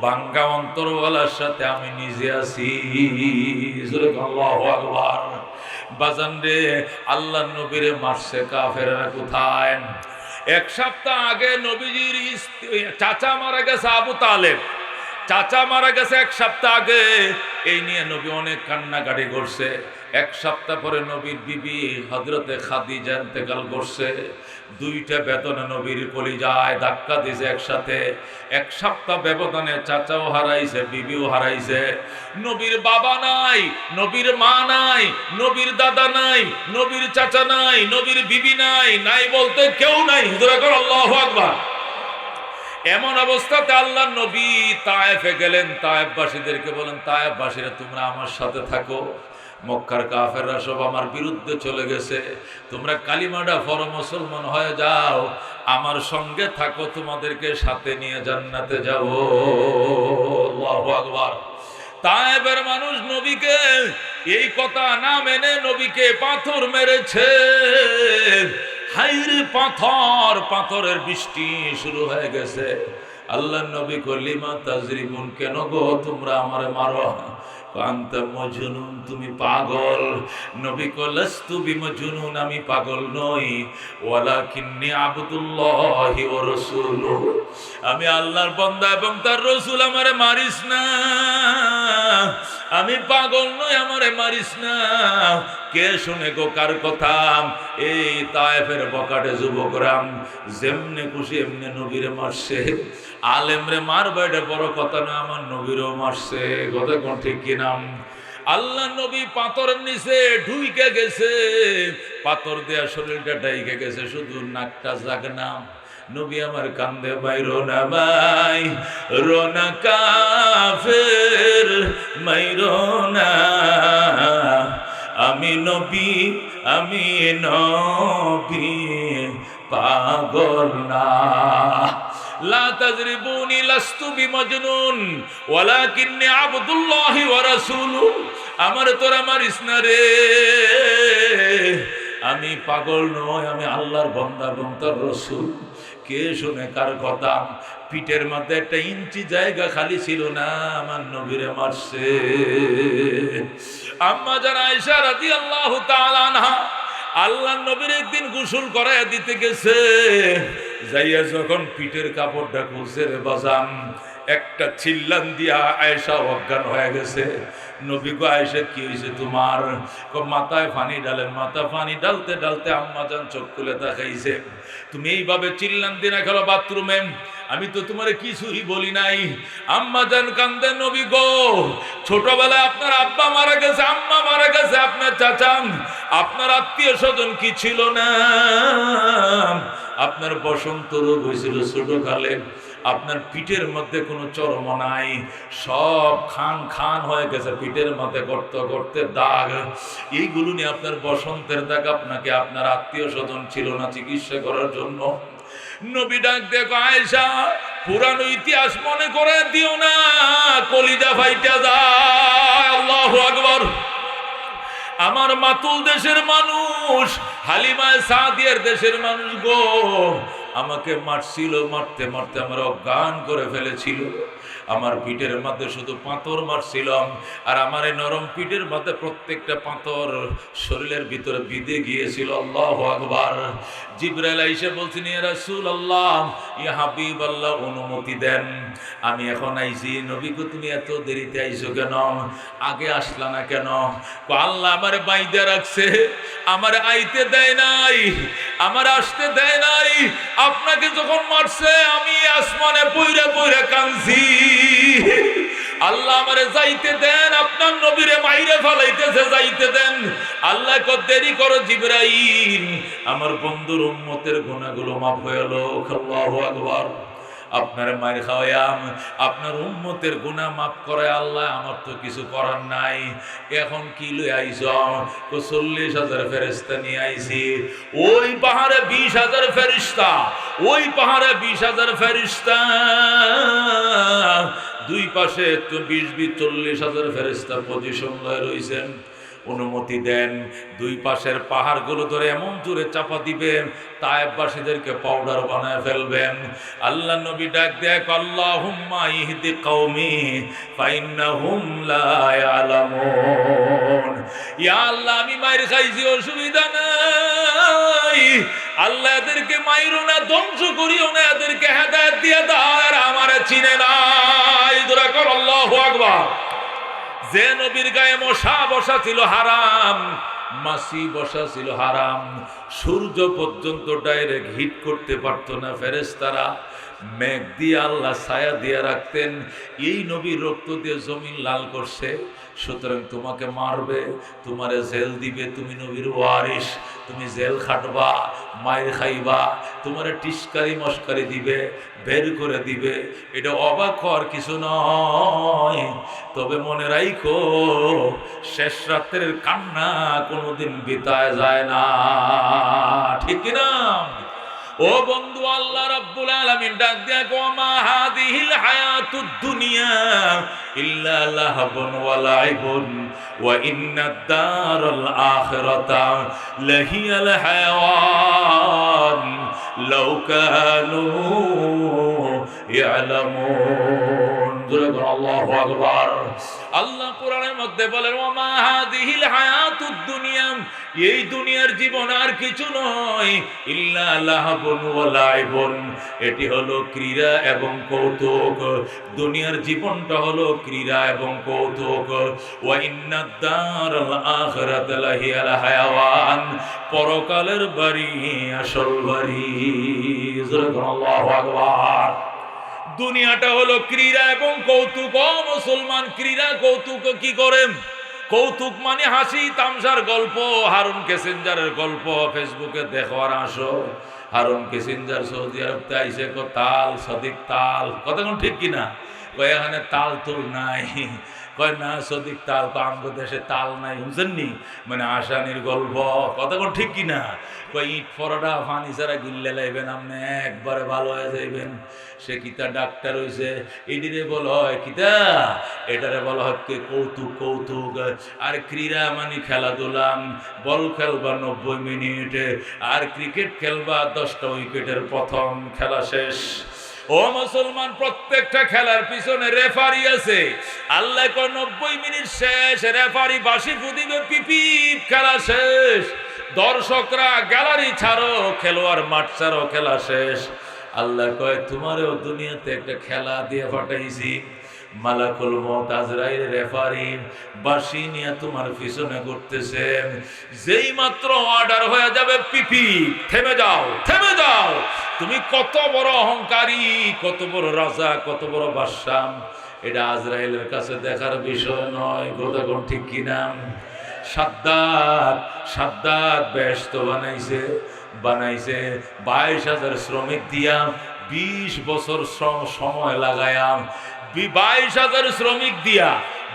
ভাঙ্গা অন্তরওয়ালার সাথে আমি নিজে আছি। আল্লাহু আকবার। বাজান রে, আল্লাহর নবীরে মারছে কাফেররা কোথায়? এক সপ্তাহ আগে নবীজির চাচা মারা গেছে, আবু তালেব চাচা মারা গেছে এক সপ্তাহ আগে। এই নিয়ে নবী অনেক কান্নাকাটি করছে। এক সপ্তাহ পরে নবীর বিবি হযরতে খাদিজা ইন্তেকাল করছে। দুইটা বেদনা নবীর কলিজায় ধাক্কা দিয়েছে একসাথে। এক সপ্তাহ ব্যবধানে চাচাও হারাইছে, বিবিও হারাইছে। নবীর বাবা নাই, নবীর মা নাই, নবীর দাদা নাই, নবীর চাচা নাই, নবীর বিবি নাই, নাই বলতে কেউ নাই। হুজুর আকবার, আল্লাহু আকবার। এমন অবস্থাতে আল্লাহ নবী তায়েফে গেলেন। তায়েফবাসীদেরকে বলেন, তায়েফবাসীরা তোমরা আমার সাথে থাকো, মক্কার কাফেররা সব আমার বিরুদ্ধে চলে গেছে, তোমরা কালিমাটা পড়ো, মুসলমান হয়ে যাও, আমার সঙ্গে থাকো, তোমাদেরকে সাথে নিয়ে জান্নাতে যাব। আল্লাহু আকবার। তায়েফের মানুষ নবীকে এই কথা না মেনে নবীকে পাথর মেরেছে। হাইরে পাথর, পাথরের বৃষ্টি শুরু হয়ে গেছে। আল্লাহ নবী কলিমা তাজরিবুন, কেন গো তোমরা আমারে মারো? আনতা মজনুন, তুমি পাগল। নবী কলাস্তু বিমজনুন, আমি পাগল নই, ওয়ালাকিন্নী আবদুল্লাহি ওয়া রাসূলুহু, আমি আল্লাহর বান্দা এবং তার রাসূল, আমারে মারিস না। আমি পাগল নই, আমারে মারিস না। কে শুনে গো কার কথা? এই তায়েফের বকাটে যুবকরাম যেমনে খুশি এমনি নবীরে মারছে। আলেমরে মারবে এটা বড় কথা না, আমার নবীরও মারছে। কথা কোন ঠিক কিনা? আল্লাহ নবী পাথরের নিচে ঢুইকে গেছে, পাথর দেয়া শরীরটা ডাইকে গেছে, শুধু নাকটা জাগনা। নবী আমার কান্দে, ভাই রোনা, ভাই রোনা কাফের, মাই রোনা, আমি নবী, আমি নবী পাগল না। লা তাজরিবুনি লাস্তু বিমজনুন ওয়ালাকিন্নী আবদুল্লাহি ওয়া রাসূলুহু, আমার তোরা মারিস না রে, আমি পাগল নই, আমি আল্লাহর বান্দা এবং তার রাসূল। কে শুনে কার কথা? পিঠের মধ্যে একটা ইঞ্চি জায়গা খালি ছিল না, আমার নবীরে মারছে। আম্মা জান আয়েশা রাদিয়াল্লাহু তাআলা আনহা আল্লাহর নবীর একদিন গোসল করায় দিতে গেছে। যাইয়া যখন পিঠের কাপড়টা খুলছে রে বাজান, একটা চিল্লান দিয়া আয়েশা অজ্ঞান হয়ে গেছে। নবী গো, আয়েশা কি হয়েছে তোমার? মাথায় পানি ডালেন। মাথা পানি ডালতে ডালতে আম্মা জান চোখ খুলে তাকাইছে। তুমি এইভাবে চিল্লান দিনা খেলো বাথরুমে, আমি তো তোমারে কিছুই বলি নাই। আম্মা জান কান্দে, নবী গো, ছোটবেলায় আপনার আব্বা মারা গেছে, আম্মা মারা গেছে, আপনার চাচা, আপনার আত্মীয় স্বজন কি ছিল না? আপনার বসন্ত রোগ হয়েছিল ছোটকালে, আপনার পিঠের মধ্যে কোনো চর্ম নাই, সব খান খান হয়ে গেছে, পিঠের মধ্যে গর্ত গর্তে দাগ। এইগুলো নিয়ে আপনার বসন্তের দাগ, আপনাকে আপনার আত্মীয় স্বজন ছিল না চিকিৎসা করার জন্য। নবী ডাক দেখো, আয়েশা পুরানো ইতিহাস মনে করে দিও না, কলিজা ফাইটা যায়। আল্লাহু আকবার। আমার মাতুল দেশের মানুষ, হালিমা সাদিয়ার দেশের মানুষ গো, আমাকে মারছিল, মারতে মারতে আমার অজ্ঞান করে ফেলেছিল। আমার পিঠের মধ্যে শুধু পাথর মারছিলাম, আর আমার এই নরম পিঠের মধ্যে প্রত্যেকটা পাথর শরীরের ভিতরে বিঁধে গিয়েছিল। আল্লাহু আকবার। জিবরাইল আইসা বলছেন, ইয়া রাসূলুল্লাহ, ইয়া হাবিবাল্লাহ, অনুমতি দেন, আমি এখন আইছি। নবী গো, তুমি এত দেরিতে আইছো কেন? আগে আসলা না কেন? আল্লাহ আমার বাইদা রাখছে, আমার আইতে দেয় নাই, আমার আসতে দেয় নাই। আপনাকে যখন মারছে আমি আসমানে পইরা পইরা কাঁদছি। আল্লাহ আমারে যাইতে দেন, আপনার নবীরে মাইরে ফেলাইতেছে, যাইতে দেন। আল্লাহ কত দেরি করো জিবরাইল, আমার বন্ধুর উম্মতের গুনাহগুলো মাফ হয়ে গেল। আল্লাহু আকবার। আপনার মায়ের খাওয়াম, আপনার উম্মতের গুনাহ মাফ করে আল্লাহ, আমার তো কিছু করার নাই। এখন কি লই আইছ? 40,000 ফেরেশতা নিয়ে আইছি। ওই পাহাড়ে 20,000 ফেরেশতা, ওই পাহাড়ে 20,000 ফেরেশতা, দুই পাশে 40,000 ফেরেশতা পজিশন লয়ে রইছেন। অনুমতি দেন, দুই পাশের পাহাড়গুলো ধরে এমন জোরে চাপা দিবেন, তায়েববাসীদেরকে পাউডার বানায় ফেলবেন। আল্লাহ নবী ডাক দেখ, আল্লাহুম্মা ইহদি কওমি ফাইন্নাহুম লা ইয়ালামুন। ইয়া আল্লাহ, আমি মাইর খাইছি, অসুবিধা নাই, আল্লাহ এদেরকে মাইরো না, ধ্বংস করিও না, এদেরকে হেদায়েত দিয়ে দাও, আর আমারে চিনে নাই। দোয়া কর আল্লাহু আকবার। যে নবীর গায়ে মশা বসা ছিল হারাম, মাছি বসা ছিল হারাম, সূর্য পর্যন্ত ডাইরেক্ট হিট করতে পারতো না ফেরেশতারা, মেঘ দিয়ে আল্লাহ ছায়া দিয়ে রাখতেন। এই নবীর রক্ত দিয়ে জমিন লাল করছে, সুতরাং তোমাকে মারবে, তোমারে জেল দিবে, তুমি নবীর ওয়ারিস, তুমি জেল খাটবা, মায়ের খাইবা, তোমারে টিস্কারি মস্কারি দিবে, বের করে দিবে। এটা অবাক হওয়ার কিছু নয়, তবে মনে রাখো, শেষ রাত্রের কান্না কোনোদিন বিতায় যায় না, ঠিক না? ও বন্ধু, আল্লাহ রাব্বুল আলামিন ডাক দিয়া কো, মা হাদিহিল হায়াতুদ দুনিয়া ইল্লা লাহবুন ওয়া লাইবুন ওয়া ইন্নাদ দারাল আখিরাতা লাহিয়াল হায়াওয়ান লাউ কানু ইয়ালামুন। আল্লাহু আকবার। আল্লাহ কোরআনের মধ্যে বলেন, ওয়া মা হাদিহিল হায়াতুদ দুনিয়া, এই দুনিয়ার জীবন আর কিছু নয়, ইল্লা লাহবুন ওয়া লাইবুন, এটি হলো ক্রীড়া এবং কৌতুক। দুনিয়ার জীবনটা হলো ক্রীড়া এবং কৌতুক। ওয়া ইন্নাদ দারাল আখিরাতা লাহিয়াল হায়াওয়ান, পরকালের বাড়ি আসল বাড়ি। আল্লাহু আকবার। দুনিয়াটা হলো ক্রীড়া এবং কৌতুক। ও মুসলমান, ক্রীড়া কৌতুক কি করেন? কৌতুক মানে হাসি তামসার গল্প, হারুন কিসিঞ্জারের গল্প ফেসবুকে দেখো আর আসো। হারুন কিসিঞ্জার সৌদি আরবতে আইসে, তাল সদিক তাল, কতক্ষণ ঠিক কিনা? কয় এখানে তাল তুল নাই, কয় না সদিক তাল, আমগো দেশে তাল নাই, বুঝছেননি? মানে আসানির গল্প, কতক্ষণ ঠিক কিনা? কয় ইট ফরডা ফানি ছাড়া গিল্লে লাইবেন, আপনি একবারে ভালো হয়ে যাইবেন। সে কিতা ডাক্তার হইছে, এটিরে বলা হয় কিতা, এটারে বলা হয় কৌতুক। কৌতুক আর ক্রীড়া মানে খেলাধুলা। বল খেলবা 90 মিনিট, আর ক্রিকেট খেলবা 10টা উইকেটের প্রথম খেলা শেষ। ও মুসলমান, প্রত্যেকটা খেলার পিছনে রেফারি আছে। আল্লাহ কয় 90 মিনিট শেষ, রেফারি বাঁশি ফুদিবে, পিপিপ, খেলা শেষ। দর্শকরা গ্যালারি ছাড়ো, খেলোয়াড় মাঠ ছাড়ো, খেলা শেষ। আল্লাহ কয়, তোমারও দুনিয়াতে একটা খেলা দিয়ে পাঠাইছি। মালাকুল মউত আজরাইল রেফারি বাঁশি নিয়ে তোমার পিছনে ঘুরতেছে। যেই মাত্র অর্ডার হয়ে যাবে, পিপি, থেমে যাও, থেমে যাও। তুমি কত বড় অহংকারী, কত বড় রাজা, কত বড় বাদশা, এটা আজরাইলের কাছে দেখার বিষয় নয়। গোদাগণ ঠিক কিনা? সাদ্দাত বেহেশত বানাইছে 22,000 শ্রমিক দিয়া 20 বছর সময় লাগায়াম, 22,000 শ্রমিক দিয়া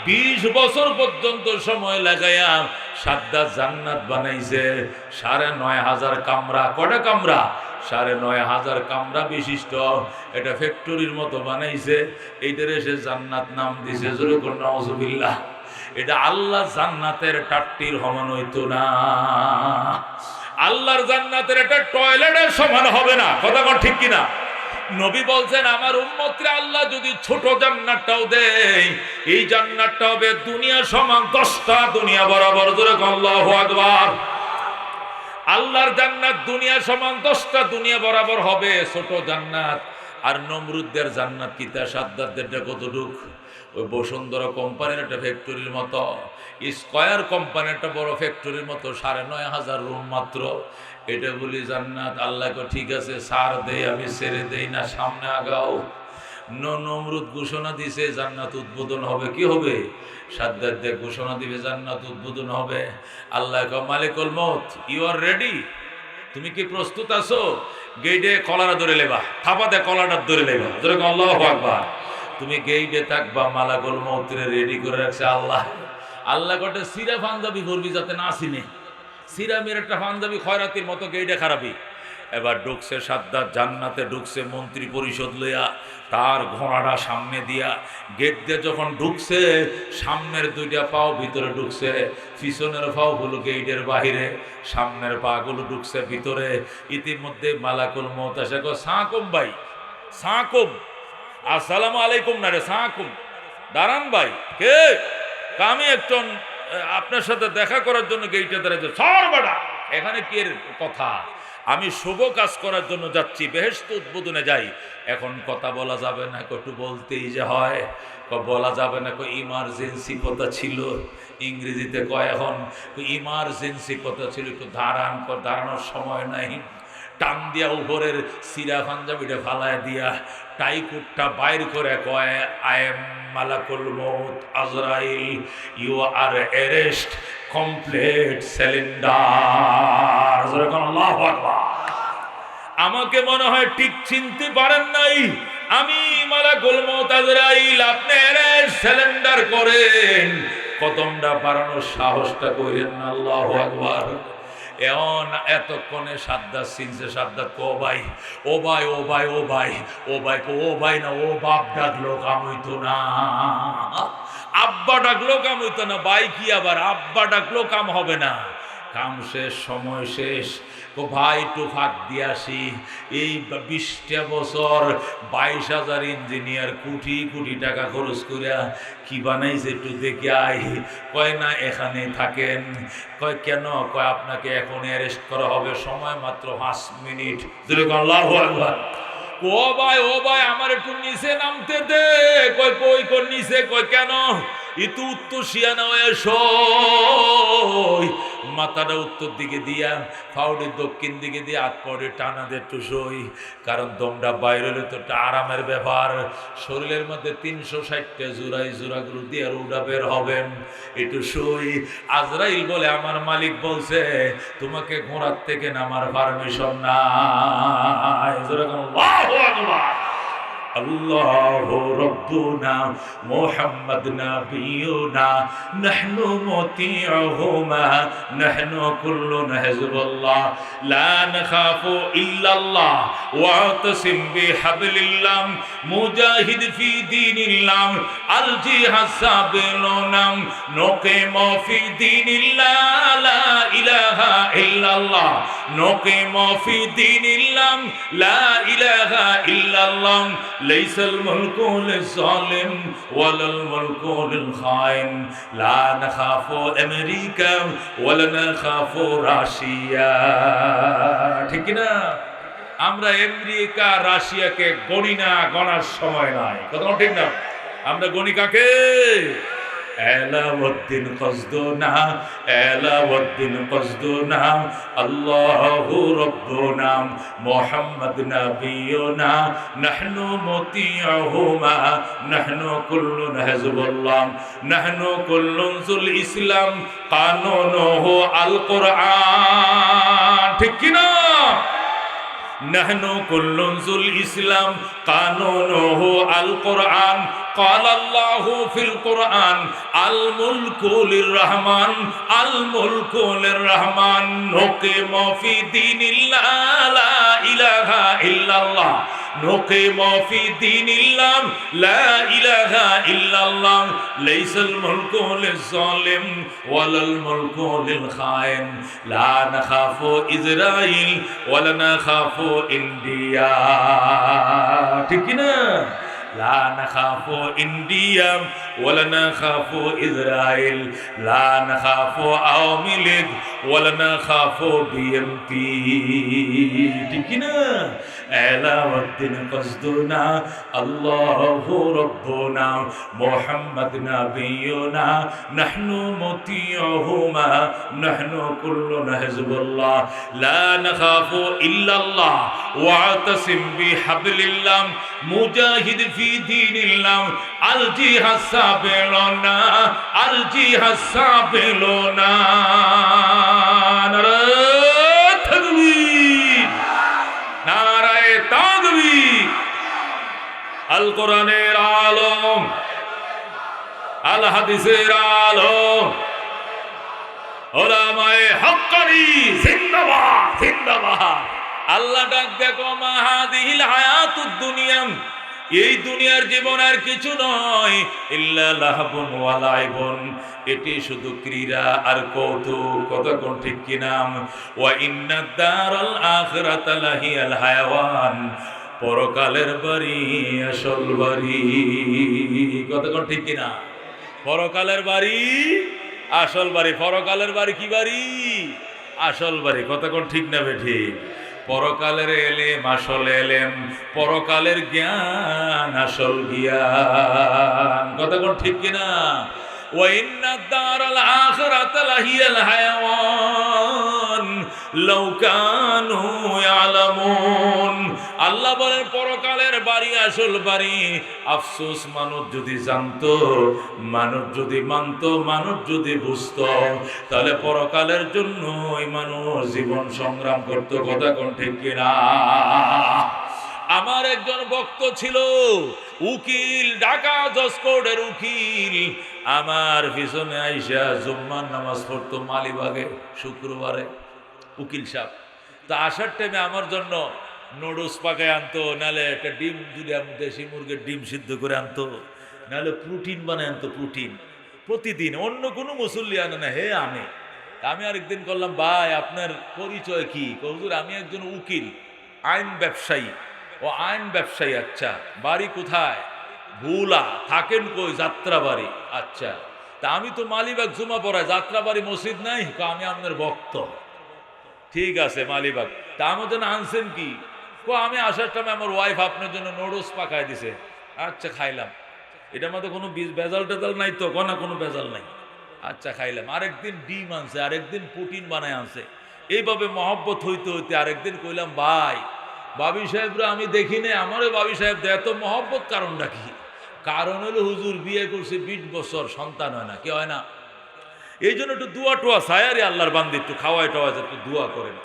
20 বছর পর্যন্ত সময় লাগায়াম সাদ্দাত জান্নাত বানাইছে। 9,500 কামরা। কটা কামরা? 9,500 কামরা বিশিষ্ট এটা ফ্যাক্টরির মতো বানাইছে। এইটারে সে জান্নাত নাম দিছে। জোরে কোন নাউজুবিল্লাহ। এটা আল্লাহ জান্নাতের টাট্টির সমান হইতো না। আল্লাহর জান্নাতের একটা টয়লেটের সমান হবে না। কথা কোন ঠিক কিনা? নবী বলছেন আমার উম্মতরে আল্লাহ যদি ছোট জান্নাতটাও দেয়, এই জান্নাতটা হবে দুনিয়া সমান 10টা দুনিয়া বরাবর। জোরে আল্লাহু আকবার। আল্লাহর জান্নাত দুনিয়া সমান 10টা দুনিয়া বরাবর হবে, ছোট জান্নাত। আর নমরুদদের জান্নাত কিতা সাদ্দাতদেরটা কতটুক? ওই বসুন্ধরা কোম্পানির একটা ফ্যাক্টরির মতো, স্কয়ার কোম্পানির একটা বড় ফ্যাক্টরির মতো, 9,500 রুম মাত্র। এটা বলি জান্নাত। আল্লাহকে ঠিক আছে ছাড় দেই, আমি ছেড়ে দেই না, সামনে আগাও। নমরুদ ঘোষণা দিছে জান্নাত উদ্বোধন হবে। কি হবে? সাদ্দাত দেখ ঘোষণা দিবে জান্নাত উদ্বোধন হবে। আল্লাহ কয় মালিকুল মউত, ইউ আর রেডি? তুমি কি প্রস্তুত আছো? গেইটে কলারা ধরে লেবা, থাপাতে কলাটা ধরে লেবা। ধরে আল্লাহু আকবার। তুমি গেইটে থাকবা, মালাকুল মউতরে রেডি করে রাখছে আল্লাহ। আল্লাহ কটে সিরা পাঞ্জাবি করবি যাতে না চিনে। সিরা মেরে একটা পাঞ্জাবি খয়রাতির মতো গেইটে খারাপি। এবার ঢুকছে সাদ্দাত জান্নাতে, ঢুকছে মন্ত্রী পরিষদ লইয়া, তার ঘোড়াটা সামনে দিয়া। গেট দিয়ে যখন ঢুকছে, সামনের 2টা পাও ভিতরে ঢুকছে, পিছনের পাও গুলো গেটের বাহিরে, সামনের পা গুলো ঢুকছে ভিতরে। ইতিমধ্যে মালাকুল মউত এসে কয় সাকুম ভাই, সাকুম। আসসালামু আলাইকুম না রে, সাকুম। দাঁড়ান ভাই। কে? আমি একজন আপনার সাথে দেখা করার জন্য গেইটে দাঁড়াইছে। সর বেটা, এখানে কি এর কথা? আমি শুভ কাজ করার জন্য যাচ্ছি, বেহেশত উদ্বোধনে যাই। এখন কথা বলা যাবে না? একটু বলতেই যে হয়। বলা যাবে না? ইমার্জেন্সি কথা ছিল। ইংরেজিতে কয় এখন ইমার্জেন্সি কথা ছিল, একটু দাঁড়ানোর সময় নাই। টান দিয়া উপরের সিরা পাঞ্জাবিটা ফালায় দিয়া টাইকুটটা বাইর করে কয় আই এম মালাকুল মউত আজরাইল, you are arrest, complete cylinder. আল্লাহু আকবার। আমাকে মনে হয় ঠিক চিনতে পারেন নাই। আমি মালাকুল মউত আজরাইল, আপনি অ্যারেস্ট সিলিন্ডার করেন। কদমটা বাড়ানোর সাহসটা করেন না। আল্লাহু আকবার। এমন এতক্ষণে সাদ্দাত চিনছে। সাদ্দাত ও ভাই, ও ভাই, ও ভাই, ও ভাই, ও ভাই, ও ভাই না, ও বাপ ডাকলো কাম হইতো না, আব্বা ডাকলো কাম হইতো না। ভাই কি আবার আব্বা ডাকলো কাম হবে না। কাম শেষ, সময় শেষ। ও ভাই একটু ফাঁক দিয়ে আসি। এই 20টা বছর 22,000 ইঞ্জিনিয়ার কোটি কোটি টাকা খরচ করিয়া কি বানাইছে একটু দেখে আই। কয় না এখানে থাকেন। কয় কেন? কয় আপনাকে এখন অ্যারেস্ট করা হবে, সময় মাত্র 5 মিনিট। আল্লাহু আকবার। ও ভাই, ও ভাই, আমার একটু নিচে নামতে দে। কয় কই কোন নিচে? কয় কেন? ইতু উত্তর শিয়ানা এসো। মাথাটা উত্তর দিকে দিয়া, ফাউডের দক্ষিণ দিকে দিয়ে, হাত পরে টানা দে একটু সই। কারণ দমটা বাইরে হলে তো একটা আরামের ব্যাপার। শরীরের মধ্যে 360টা জোড়াই, জোড়াগুলো দিয়ে আর উড়া বের হবেন, একটু সই। আজরাইল বলে আমার মালিক বলছে তোমাকে ঘোড়ার থেকে নামার পারমিশন নাই। আল্লাহু আকবার। আল্লাহু রাব্বুনা মুহাম্মদ নাবিয়ুনা নাহনু মুতিউহুমা নাহনু কুল্লুনা হিজবুল্লাহ লা নাখাফু ইল্লাল্লাহ ওয়াতাসিম বিহাবলিল্লাহ মুজাহিদ ফি দীনিল্লাহ আল জিহাদ সাবিলুনাম নুকিমু ফি দীনিল্লাহ লা ইলাহা ইল্লাল্লাহ নুকিমু ফি দীনিল্লাহ লা ইলাহা ইল্লাল্লাহ লাইসাল মুলকু লিজ-জালিম ওয়ালাল মুলকু লিল-খাইন লা নাখাফু আমেরিকা ওয়ালা নাখাফু রাশিয়া। ঠিক না? আমরা আমেরিকা রাশিয়াকে গণি না, গণার সময় নাই। কথা ঠিক না? আমরা গণি কাকে? এলাউদ্দিন কসদুনা, এলাউদ্দিন কসদুনা, আল্লাহু রাব্বুনা মুহাম্মদ নাবিয়ুনা নাহনু মুতিউহুমা নাহনু কুল্লুন হিজবুল্লাহ নাহনু কুল্লুন যুল ইসলাম কানুনুহু আল কুরআন। ঠিক কি না? নাহনু কুল্লুন যুল ইসলাম কানুনুহু আল কুরআন قال الله في القرآن الملك للرحمن الملك للرحمن نقيم في دين الله لا إله إلا الله نقيم في دين الله لا إله إلا الله ليس الملك للظالم ولا الملك للخائن لا نخاف إسرائيل ولا نخاف إنديا ঠিক না لا نخاف إنديا ولا نخاف إسرائيل لا نخاف عوامي ليج ولا نخاف BMP ঠিক না এলাউদ্দিন কসদুনা আল্লাহু রব্বুনা মুহাম্মদ নবিয়ুনা নাহনু মুতিউহুমা নাহনু কুল্লুনা হিজবুল্লাহ লা নাখাফু ইল্লাল্লাহ ওয়াতাসিম বিহাবলিল্লাহ মুজাহিদ ফি দীনিল্লাহ আল জিহাদ সাবিলুনা আল জিহাদ সাবিলুনা নারায়ে তাকবীর আল কোরআনের আলম আল হাদিসের আলম উলামায়ে হক্কানি জিন্দাবাদ জিন্দাবাদ আল্লাহ ডাক দেখো মা হাদিহিল হায়াতুদ দুনিয়া এই দুনিয়ার জীবন আর কিছু নয় ইল্লা লাহবুন ওয়া লাইবুন এটি শুধু ক্রীড়া আর কৌতুক কথা কোন ঠিক কি নাম ওয়া ইন্নাদ দারাল আখিরাতা লাহিয়াল হায়াওয়ান পরকালের বাড়ি আসল বাড়ি কথা কোন ঠিক কি না পরকালের বাড়ি আসল বাড়ি পরকালের বাড়ি কি বাড়ি আসল বাড়ি কথা কোন ঠিক না বেঠি পরকালের এলেম আসল এলেম পরকালের জ্ঞান আসল জ্ঞান কথা কোন ঠিক কিনা ওয়া ইন্নাদ দারাল আখিরাতা লাহিয়াল হায়াওয়ান লাউ কানু ইয়ালামুন আল্লাহ বলেন পরকালের বাড়ি আসল বাড়ি আফসোস মানুষ যদি জানতো মানুষ যদি মানতো মানুষ যদি বুঝতো তাহলে পরকালের জন্য ওই মানুষ জীবন সংগ্রাম করতো কথা কোন ঠিক কিনা আমার একজন ভক্ত ছিল উকিল ঢাকা জজ কোর্টের উকিল আমার পিছনে আইসা জুম্মার নামাজ পড়তো মালিবাগে শুক্রবারে উকিল সাহেব তা আসার টাইমে আমার জন্য নুডলস পাকায় আনতো নাহলে একটা ডিম যদি আমি দেশি মুরগির ডিম সিদ্ধ করে আনতো নাহলে প্রোটিন বানায় আনতো প্রোটিন প্রতিদিন অন্য কোনো মুসল্লি আনে না হে আনে আমি আরেকদিন করলাম ভাই আপনার পরিচয় কি হুজুর আমি একজন উকিল আইন ব্যবসায়ী ও আইন ব্যবসায়ী আচ্ছা বাড়ি কোথায় ভুলা থাকেন কই যাত্রাবাড়ি আচ্ছা তা আমি তো মালিবাগ জুমা পড়াই যাত্রাবাড়ি মসজিদ নাই আমি আপনার ভক্ত ঠিক আছে মালিবাগ তা আমার জন্য আনছেন কি আমি আসার টাইমে আমার ওয়াইফ আপনার জন্য নুডলস পাকায় দিছে আচ্ছা খাইলাম এটার মধ্যে কোনো ভেজাল টেজাল নাই তো না কোনো ভেজাল নাই আচ্ছা খাইলাম আরেকদিন ডিম আনছে আরেকদিন প্রোটিন বানায় আনছে এইভাবে মহব্বত হইতে হইতে আরেকদিন কইলাম ভাই বাবি সাহেবরা আমি দেখি না আমারও বাবি সাহেব এত মহব্বত কারণটা কি কারণ হলো হুজুর বিয়ে করছে 20 বছর সন্তান হয় না কি হয় না এই জন্য একটু দোয়া টোয়া চাই আরে আল্লাহর বান্দি একটু খাওয়াই টাওয়া একটু দোয়া করেন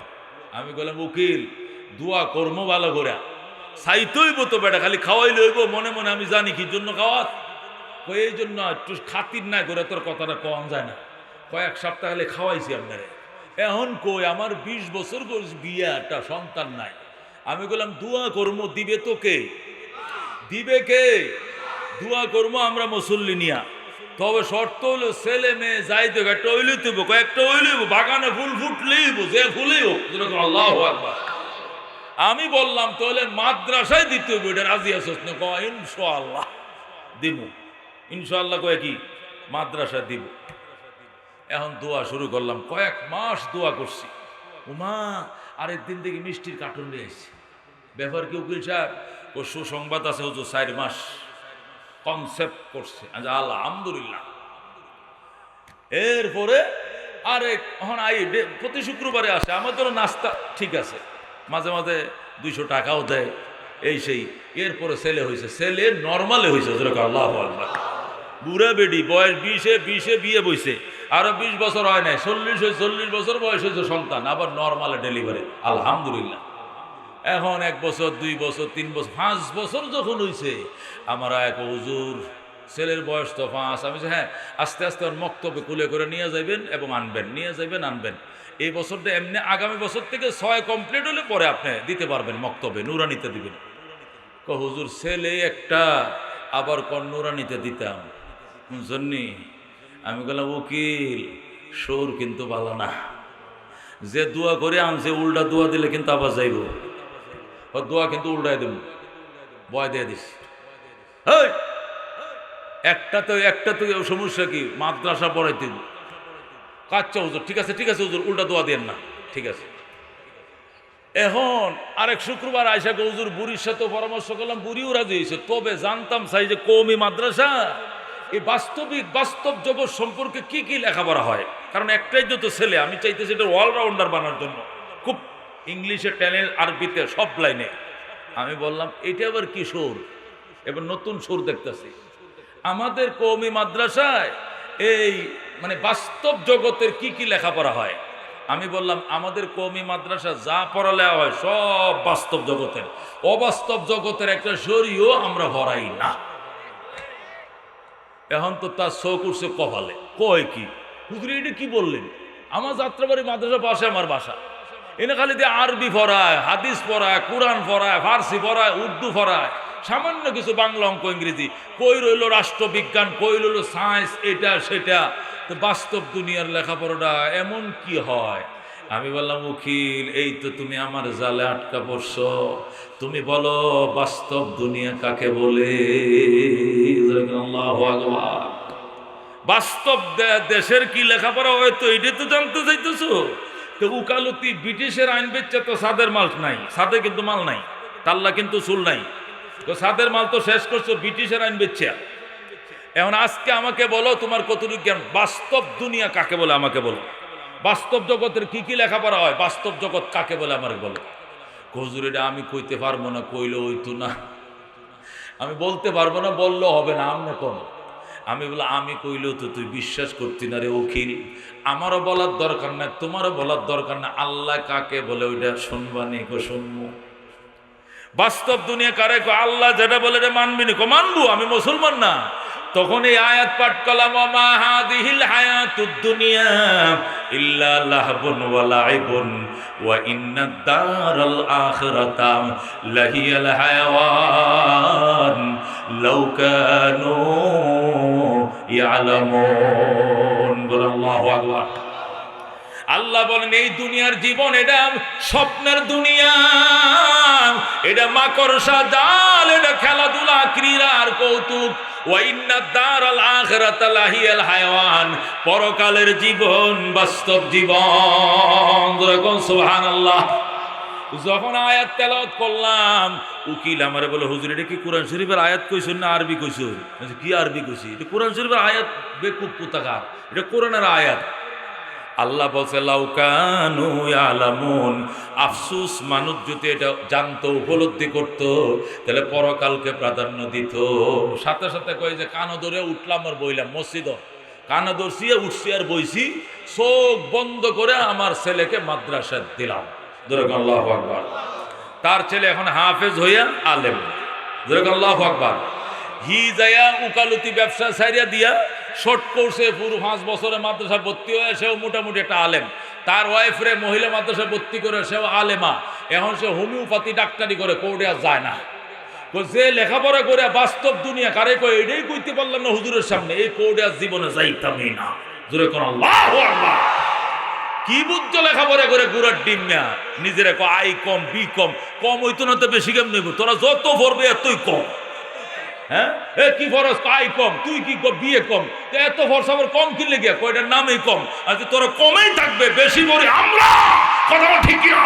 আমি বললাম উকিল দোয়া কর্ম ভালো করে চাইতেইব তো বেটা খালি খাওয়াই লইব মনে মনে আমি জানি কি জন্য খাওয়াত এই জন্য একটু খাতির না করে তোর কথাটা কম যায় না কয়েক সপ্তাহ হলে খাওয়াইছি আপনারে এখন কই আমার 20 বছর করছি বিয়ে একটা সন্তান নাই আমি বললাম দোয়া কর্ম দিবে তো কে দিবে কে দোয়া কর্ম আমরা মুসল্লি নিয়া তবে শর্ত হলো ছেলে মেয়ে যাই তো একটা ওই লইতে কয়েকটা ওই লইব বাগানে ফুল ফুটলেই যে ফুলেই হোক আল্লাহু আকবার আমি বললাম তাহলে মাদ্রাসায় দিতে হবে এটা রাজি আছিস না কয় ইনশাআল্লাহ দিব ইনশাআল্লাহ কয় কি মাদ্রাসা দিব এখন দোয়া শুরু করলাম কয়েক মাস দোয়া করছি উমা আরেকদিন থেকে মিষ্টির কার্টুন নিয়ে আসছি ব্যাপার কি উকিল সাহেব ও সুসংবাদ আছে হুজুর 4 মাস কনসেপ্ট করছে আলহামদুলিল্লাহ এরপরে আরেক এখন প্রতি শুক্রবারে আসে আমাদের নাস্তা ঠিক আছে মাঝে মাঝে 200 টাকাও দেয় এই সেই এরপরে ছেলে হয়েছে ছেলে নর্মালে হয়েছে আল্লাহু আকবার বুড়া বেডি বয়স 20-এ বিয়ে বইছে আরো 20 বছর হয় নাই 40 বছর বয়স হয়েছে সন্তান আবার নর্মালে ডেলিভারি আলহামদুলিল্লাহ এখন 1 বছর 2 বছর 3 বছর 5 বছর যখন হইছে, আমার এক হুজুর, ছেলের বয়স তো 5, আমি যে হ্যাঁ আস্তে আস্তে ওর মক্তবে কুলে করে নিয়ে যাবেন এবং আনবেন, নিয়ে যাবেন আনবেন। এই বছরটা এমনি, আগামী বছর থেকে 6 কমপ্লিট হলে পরে আপনি দিতে পারবেন মক্তবে, নুরানিতে দিবেন। হুজুর ছেলে একটা, আবার নুরানিতে দিতাম জন্যি। আমি বললাম উকিল, সুর কিন্তু ভালো না, যে দোয়া করে আনছে উল্টা দোয়া দিলে কিন্তু আবার যাইব, ও দোয়া কিন্তু উল্টাই দেব, বয় দিয়ে দিস। একটা তো সমস্যা কি, মাদ্রাসা পড়াইতে কাচ্চা হুজুর, ঠিক আছে হুজুর, উল্টা দোয়া দেন না, ঠিক আছে। এখন আরেক শুক্রবার আয়সা হুজুর বুড়ির সাথে পরামর্শ করলাম, বুড়িও রাজি হয়েছে, তবে জানতাম চাই যে কওমি মাদ্রাসা এই বাস্তব জগৎ সম্পর্কে কি কি লেখাপড়া হয়, কারণ একটাই তো ছেলে, আমি চাইতেছি এটা অলরাউন্ডার বানার জন্য, খুব ইংলিশে ট্যালেন্ট, আরবিতে সব লাইনে। আমি বললাম এটা আবার কি সুর, এবার নতুন সুর দেখতেছি। আমাদের কওমি মাদ্রাসায় এই মানে বাস্তব জগতের কি কি লেখাপড়া হয়। আমি বললাম আমাদের কওমি মাদ্রাসা যা পড়ালেখা হয় সব বাস্তব জগতের, অবাস্তব জগতের একটা শরীও আমরা ভরাই না। এখন তো তার শোক উঠছে কপালে, কয় কি হুজুর এটা কি বললেন, আমার যাত্রাবাড়ি মাদ্রাসা পাশে আমার বাসা, এনে খালি দিয়ে আরবি পড়ায়, হাদিস পড়ায়, কোরআন পড়ায়, ফার্সি পড়ায়, উর্দু পড়ায়, সামান্য কিছু বাংলা, অঙ্ক, ইংরেজি, কই রইল রাষ্ট্রবিজ্ঞান, কই রইল সায়েন্স, এটা সেটা। তো বাস্তব দুনিয়ার লেখাপড়াটা এমন কি হয়? আমি বললাম উকিল, এই তো তুমি আমার জালে আটকা পড়ছো, তুমি বলো বাস্তব দুনিয়া কাকে বলে। আল্লাহু আকবার। বাস্তব দেশের কি লেখাপড়া হয়তো এটা তো জানতে চাইতেছো। তো উকালতি ব্রিটিশের আইন বেচছে, তো সাদের মাল নাই, সাদে কিন্তু মাল নাই, তাল্লা কিন্তু চুল নাই, তো সাদের মাল তো শেষ করছো, ব্রিটিশের আইন বেচছে। এখন আজকে আমাকে বলো তোমার কতটুকু জ্ঞান, বাস্তব দুনিয়া কাকে বলে আমাকে বলো, বাস্তব জগতের কি কি লেখাপড়া হয়, বাস্তব জগৎ কাকে বলে আমাকে বলো। হুজুর এটা আমি কইতে পারবো না, কইলে হইতো না, আমি বলতে পারবো না, বললেও হবে না, আমনে কোন। আমি বলে আমি কইলেও তো তুই বিশ্বাস করতি না রে উকিল, আমারও বলার দরকার নাই, তোমারও বলার দরকার না, আল্লাহ কাকে বলে ওইটা শুনবানি গো, শুনবো। বাস্তব দুনিয়া কারে কো, আল্লাহ যেটা বলে এটা মানবি নি, মানবো, আমি মুসলমান না। তখন এই আয়াত পাঠ করলাম, মা হাদিহিল হায়াতুদ দুনিয়া ইল্লা লাহবুন ওয়া লাইবুন ওয়া ইন্নাদ দারাল আখিরাতা লাহিয়াল হায়াওয়ান লাউ কানু ইয়ালামুন। আল্লাহু আকবার। আল্লাহ বলেন এই দুনিয়ার জীবন এটা স্বপ্নের দুনিয়া, এটা মাকড়সা জাল, এটা খেলাধুলা, ক্রীড়া আর কৌতুক। পরকালের জীবন বাস্তব জীবন। সুবহানাল্লাহ। যখন আয়াত তেলাওয়াত করলাম, উকিল আমারে বলে হুজুর এটা কি কোরআন শরীফের আয়াত কইছেন না আরবি কইছেন? কি আরবি কইছি? এটা কোরআন শরীফের আয়াত, বেকুব কোথাকার, এটা কোরআনের আয়াত। আল্লাহ বলছে লাউ কানু ইয়ালামুন, আফসোস মানুষ যদি এটা জানতো, উপলব্ধি করতো, তাহলে পরকালকে প্রাধান্য দিত। সাথে সাথে কই যে কানো ধরে উঠলাম আর বইলাম, মসজিদ কানো ধরছি, উঠছি আর বইছি, চোখ বন্ধ করে আমার ছেলেকে মাদ্রাসায় দিলাম। আল্লাহু আকবার। তার ছেলে এখন হাফেজ হইয়া আলেম। আল্লাহু আকবার। হি যায়া উকালতি ব্যবসা ছাইরা দিয়া শর্ট কোর্সে পুরো 5 বছরে মাদ্রাসা ভর্তি হয়ে সেও মোটামুটি একটা আলেম। তার ওয়াইফরে মহিলা মাদ্রাসা ভর্তি করে সেও আলেমা। এখন সে হোমিওপ্যাথি ডাক্তারি করে, কোর্টে আর যায় না। যে লেখাপড়া করে বাস্তব দুনিয়া কারে কয় এটাই কইতে পারলাম না হুজুরের সামনে, এই কোর্টে আর জীবনে যাইতামই না। জোরে কোন আল্লাহু আকবার। কি বুদ্ধ লেখাপড়া করে গুড়ার ডিম না, নিজের আই কম, বি কম, কম হইতো না তো বেশি কেমন নেব, তোরা যত পড়বে এতই কম। হ্যাঁ কি ফরজ, আই কম, তুই কি বিয়ে কম, এত ফরজ আবার কম কিনলে গিয়া কয়টার নামই কম। আচ্ছা তোরা কমেই থাকবে, বেশি পড়ি আমরা, কথা ঠিক না।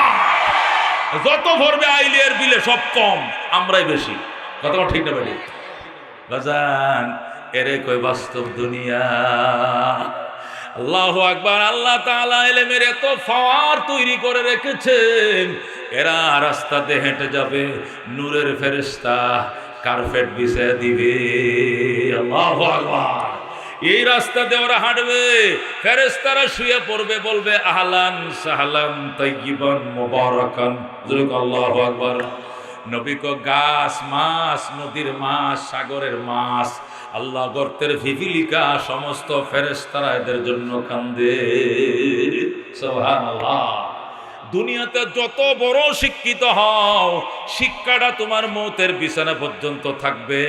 যত ভরবে আইলিয়ার বিলে সব কম, আমরাই বেশি, কথা ঠিক না বেশি। বাজান এরে কই বাস্তব দুনিয়া। আল্লাহু আকবার। আল্লাহ তাআলা ইলমের এত ফাওয়ার তৈরি করে রেখেছেন, এরা রাস্তাতে হেঁটে যাবে, নূরের ফেরেশতা কার্পেট বিছিয়ে দিবে। আল্লাহু আকবার। এই রাস্তা দিয়ে ওরা হাঁটবে, ফেরেশতারা শুয়ে পড়বে, বলবে আহলান সাহলান তাইয়িবান মুবারাকান। আল্লাহু আকবার। নবী কো গাছ, মাছ, নদীর মাছ, সাগরের মাছ, আল্লাহ গর্তের ভিভিলিকা, সমস্ত ফেরেশতারা এদের জন্য কান্দে। সুবহানাল্লাহ। দুনিয়াতে যত বড় শিক্ষিত হও, শিক্ষাটা তোমার মৌতের বিছানা পর্যন্ত থাকবে।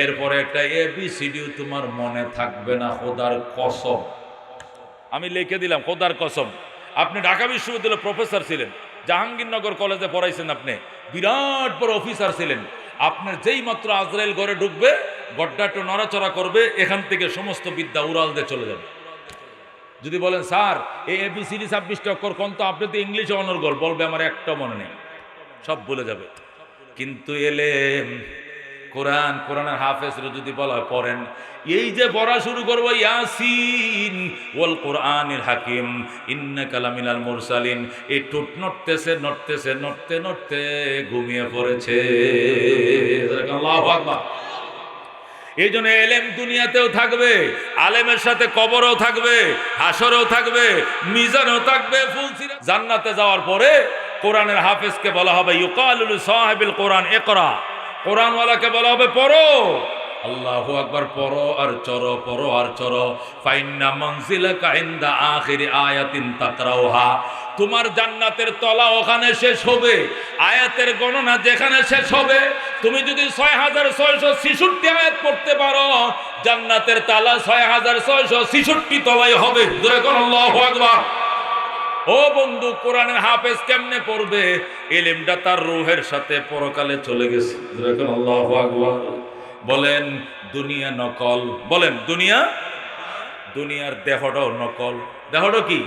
এরপরে একটা এবিসিডিও তোমার মনে থাকবে না। খোদার কসম, আমি লিখে দিলাম, খোদার কসম। আপনি ঢাকা বিশ্ববিদ্যালয়ের প্রফেসর ছিলেন, জাহাঙ্গীরনগর কলেজে পড়াইছেন, আপনি বিরাট বড় অফিসার ছিলেন। আপনার যেই মাত্র আজরাইল ঘরে ঢুকবে, গড্ডা একটু নড়াচড়া করবে, এখান থেকে সমস্ত বিদ্যা উড়াল দিয়ে চলে যাবে। যদি বলেন স্যার এই এবিসিডি 26টা অক্ষর কোন, তো আপনি তো ইংলিশে অনর্গল, বলবে আমার একটা মনে নেই, সব ভুলে যাবে। কিন্তু এলেম, কোরআন, কোরআনের হাফেজরা যদি বলা পড়েন, এই যে পড়া শুরু করবো ইয়াসিন ওয়াল কোরআনিল হাকিম ইন্নাকা লামিনাল মুরসালিন, এই ঠোঁট নড়তেছে নড়তেছে নড়তে নড়তে ঘুমিয়ে পড়েছে। আল্লাহু আকবার। এই জন্য এলেম দুনিয়াতেও থাকবে, আলেমের সাথে কবরও থাকবে, হাসরেও থাকবে, মিজানও থাকবে, ফুলসিরা। জান্নাতে যাওয়ার পরে কোরআনের হাফেজকে বলা হবে ইউকালু লিসাহিবিল কোরআন ইকরা, কোরআনওয়ালাকে বলা হবে পড়ো। আল্লাহু আকবার। পড়ো আর চরো, পড়ো আর চরো। ফাইন্না মানজিলাকা ইনদা আখিরি আয়াতিন তাকরাউহা, তোমার জান্নাতের তলা ওখানে শেষ হবে, আয়াতের গণনা যেখানে শেষ হবে। তুমি যদি 6666 আয়াত পড়তে পারো, জান্নাতের তালা 6666 তলায় হবে। জোরে কোন আল্লাহু আকবার। ও বন্ধু, কোরআনের হাফেজ কেমনে পড়বে? এলেমটা তার রূহের সাথে পরকালে চলে গেছে। জোরে কোন আল্লাহু আকবার। বলেন দুনিয়া নকল, বলেন দুনিয়ার দেহটাও নকল। দেহটা কি?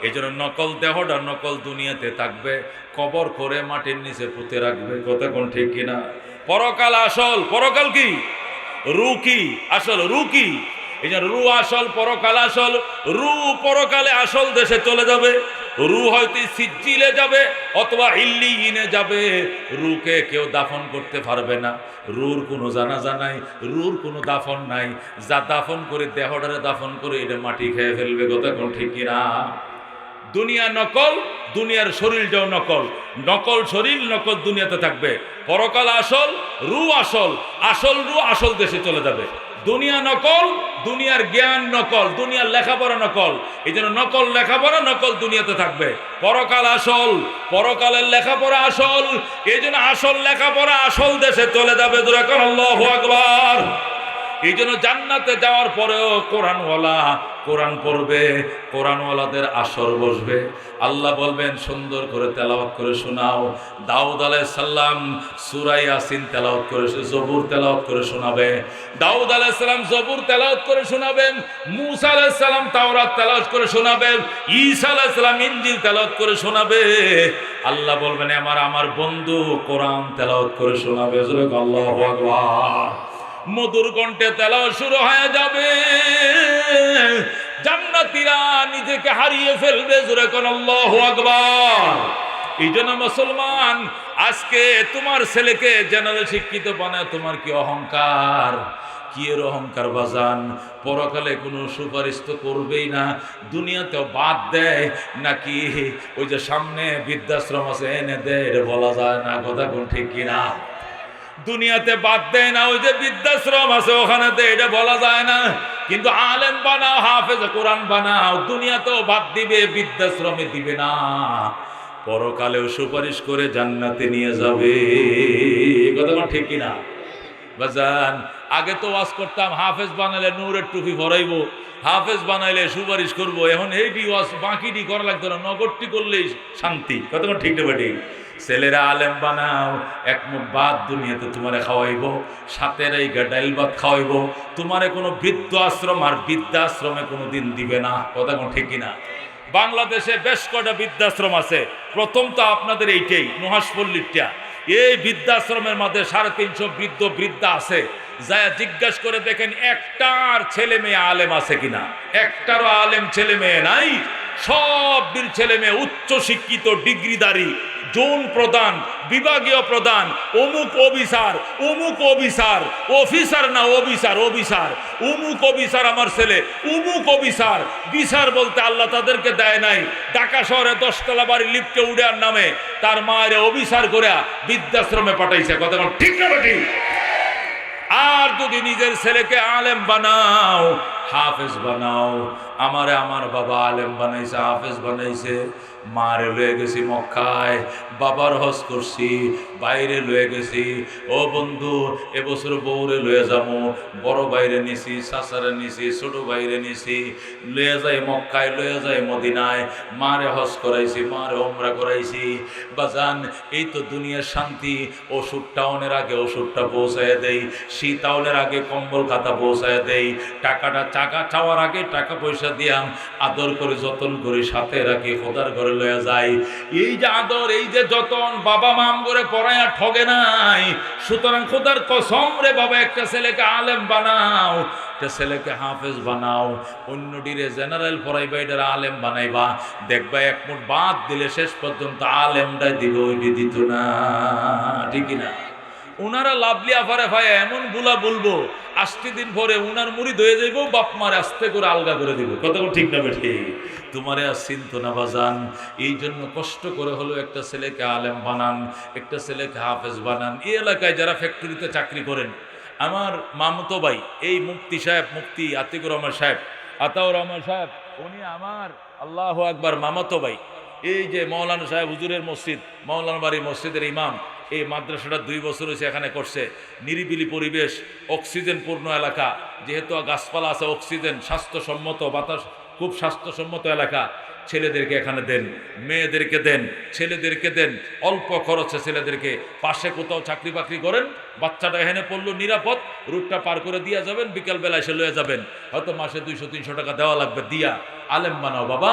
এই জন্য নকল দেহটা, নকল দুনিয়াতে থাকবে, কবর করে মাটির নিচে পুঁতে রাখবে। কথা কোন ঠিক কিনা? পরকাল আসল, পরকাল কি? রু কি আসল? রু কি? এই জন্য রু আসল, পরকাল আসল। রু পরকালে আসল দেশে চলে যাবে। রু হয়তো সিজ্জিলে যাবে অথবা ইল্লিয়িনে যাবে। রুকে কেউ দাফন করতে পারবে না। রুর কোনো জানাজা নাই, রুর কোনো দাফন নাই। যা দাফন করে, দেহটারে দাফন করে, এটা মাটি খেয়ে ফেলবে। কথা কোন ঠিক কিনা? দুনিয়া নকল, দুনিয়ার শরীরটাও নকল। নকল শরীর, নকল দুনিয়াতে থাকবে। পরকাল আসল, রু আসল। আসল রু আসল দেশে চলে যাবে। দুনিয়া নকল, দুনিয়ার জ্ঞান নকল, দুনিয়ার লেখাপড়া নকল। এই জন্য নকল লেখাপড়া, নকল দুনিয়াতে থাকবে। পরকাল আসল, পরকালের লেখাপড়া আসল। এই জন্য আসল লেখাপড়া আসল দেশে চলে যাবে। আল্লাহু আকবার। এই জন্য জান্নাতে যাওয়ার পরেও কোরআনওয়ালা কোরআন পড়বে, কোরআনওয়ালাদের আসর বসবে। আল্লাহ বলবেন সুন্দর করে তেলাওয়াত করে শোনাও। দাউদ আলাইহিস সালাম সূরা ইয়াসিন তেলাওয়াত করে, জবুর তেলাওয়াত করে শোনাবে। দাউদ আলাইহিস সালাম জবুর তেলাওয়াত করে শোনাবেন। মূসা আলাইহিস সালাম তাওরাত তেলাওয়াত করে শোনাবেন। ঈসা আলাইহিস সালাম ইনজিল তেলাওয়াত করে শোনাবে। আল্লাহ বলবেন আমার বন্ধু কোরআন তেলাওয়াত করে শোনাবে। আল্লাহু আকবার। মধুর কণ্ঠে তেলাওয়াত শুরু হয়ে যাবে। জান্নাতীরা নিজেকে হারিয়ে ফেলবে। জোরে কোন আল্লাহু আকবার। এই জন্য মুসলমান, আজকে তোমার ছেলেকে জেনারেল শিক্ষিত বানায়, তোমার কি অহংকার? কি এর অহংকার বাজান? পরকালে কোনো সুপারিশ তো করবেই না, দুনিয়াতেও বাদ দেয় নাকি? ওই যে সামনে বৃদ্ধাশ্রম আছে, এনে দেয়, এটা বলা যায় না। কথা কোন ঠিক কিনা? দুনিয়াতে বাদ দেয় না, ওই যে বৃদ্ধাশ্রম আছে ওখানে দেয়, এটা বলা যায় না। কিন্তু আলেম বানাও, হাফেজ কোরআন বানাও, দুনিয়াতেও বাদ দিবে, বৃদ্ধাশ্রমে দিবে না। পরকালেও সুপারিশ করে জান্নাতে নিয়ে যাবে। কথা ঠিক কিনা বাজান? আগে তো ওয়াজ করতাম হাফেজ বানাইলে নূরের টুপি ভরাইবো, হাফেজ বানাইলে সুপারিশ করবো। এখন এইটি ওয়াজ বাকিটি করা লাগতো না, নগরটি করলেই শান্তি। কথা ঠিক না বেটি? ছেলেরা আলেম বানাও, এক মুখ ভাত দুনিয়াতে তোমারে খাওয়াইবো, সাথে এই ডাইল ভাত খাওয়াইবো। তোমারে কোনো বৃদ্ধ আশ্রম আর বৃদ্ধাশ্রমে কোনো দিন দিবে না। কথা কোন ঠিক কিনা? বাংলাদেশে বেশ কটা বৃদ্ধাশ্রম আছে। প্রথম তো আপনাদের এইটাই নুহাসপল্লিটা। এই বৃদ্ধাশ্রমের মধ্যে 350 বৃদ্ধা আছে। যা জিজ্ঞাসা করে দেখেন একটার ছেলে মেয়ে আলেম আছে কিনা। একটারও আলেম ছেলে মেয়ে নাই। সব বীর ছেলে মেয়ে উচ্চ শিক্ষিত ডিগ্রিধারী জোন প্রধান বিভাগীয় প্রধান অমুক অফিসার অফিসার না অফিসার অমুক অফিসার আমার ছেলে অমুক অফিসার বিচার বলতে আল্লাহ তাদেরকে দেয় নাই। ঢাকা শহরে 10 তলা বাড়ি লিফটে উড়ার নামে তার মায়ের অফিসার করে বৃদ্ধাশ্রমে পাঠাইছে। কথা ঠিক না ঠিক? আর যদি নিজের ছেলেকে আলেম বানাও, হাফেজ বানাও, আমার বাবা আলেম বানাইছে, হাফেজ বানাইছে, মারে লয়ে গেছি মক্কায়, বাবার হজ করছি, বাইরে লয়ে গেছি। ও বন্ধু, এবছর বউরে লয়ে যাবো, বড় বাইরে নিছি, চাচারে নিছি, ছোট বাইরে নিছি, লয়ে যাই মক্কায়, লয়ে যাই মদিনায়, মারে হজ করাইছি, মারে ওমরা করাইছি। বাজান, এই তো দুনিয়ার শান্তি। ওষুধ টাউনের আগে ওষুধটা পৌঁছায় দেই, শীত টাউনের আগে কম্বল খাতা পৌঁছায় দেই, টাকাটা টাকা চাওয়ার আগে টাকা পয়সা দিয়াম, আদর করে যতন করে সাথে রাখি, খোদার ঘরে লয়ে যায়। এই যে আদর, এই যে যতন, বাবা মাম করে পড়ায়া ঠগে নাই। সুতরাং খোদার কসম রে বাবা, একটা ছেলেকে আলেম বানাও, একটা ছেলেকে হাফেজ বানাও, অন্য ডিরে জেনারেল পড়াইবা, এটার আলেম বানাইবা, দেখবা এক মুঠ বাদ দিলে শেষ পর্যন্ত আলেমটাই দিব, ওইটি দিত না। ঠিকই না? উনারা লাভলি আফারে ভাই এমন বুলা বলবো, 8 দিন পরে উনার মুড়িদ হয়ে যাইব, বাপ মারে আস্তে করে আলগা করে দিব। কতক্ষণ ঠিক না বেঠি? তোমারে আর চিন্ত না বাজান। এই জন্য কষ্ট করে হলো একটা ছেলেকে আলেম বানান, একটা ছেলেকে হাফেজ বানান। এই এলাকায় যারা ফ্যাক্টরিতে চাকরি করেন, আমার মামতো ভাই এই মুফতি সাহেব, মুফতি আতিকুর রহমান সাহেব, আতাউর রহমান সাহেব, উনি আমার আল্লাহু আকবার মামাতো ভাই। এই যে মৌলানা সাহেব হুজুরের মসজিদ, মৌলানা বাড়ি মসজিদের ইমাম, এই মাদ্রাসাটা 2 বছর হয়েছে এখানে করছে। নিরিবিলি পরিবেশ, অক্সিজেন পূর্ণ এলাকা, যেহেতু গাছপালা আছে, অক্সিজেন, স্বাস্থ্যসম্মত বাতাস, খুব স্বাস্থ্যসম্মত এলাকা। ছেলেদেরকে এখানে দেন, মেয়েদেরকে দেন, ছেলেদেরকে দেন, অল্প খরচে ছেলেদেরকে। পাশে কোথাও চাকরি বাকরি করেন, বাচ্চাটা এখানে পড়লো, নিরাপদ, রুটটা পার করে দিয়ে যাবেন, বিকালবেলা এসে লয়ে যাবেন। হয়তো মাসে 200-300 টাকা দেওয়া লাগবে, দিয়া আলেম বানাও বাবা।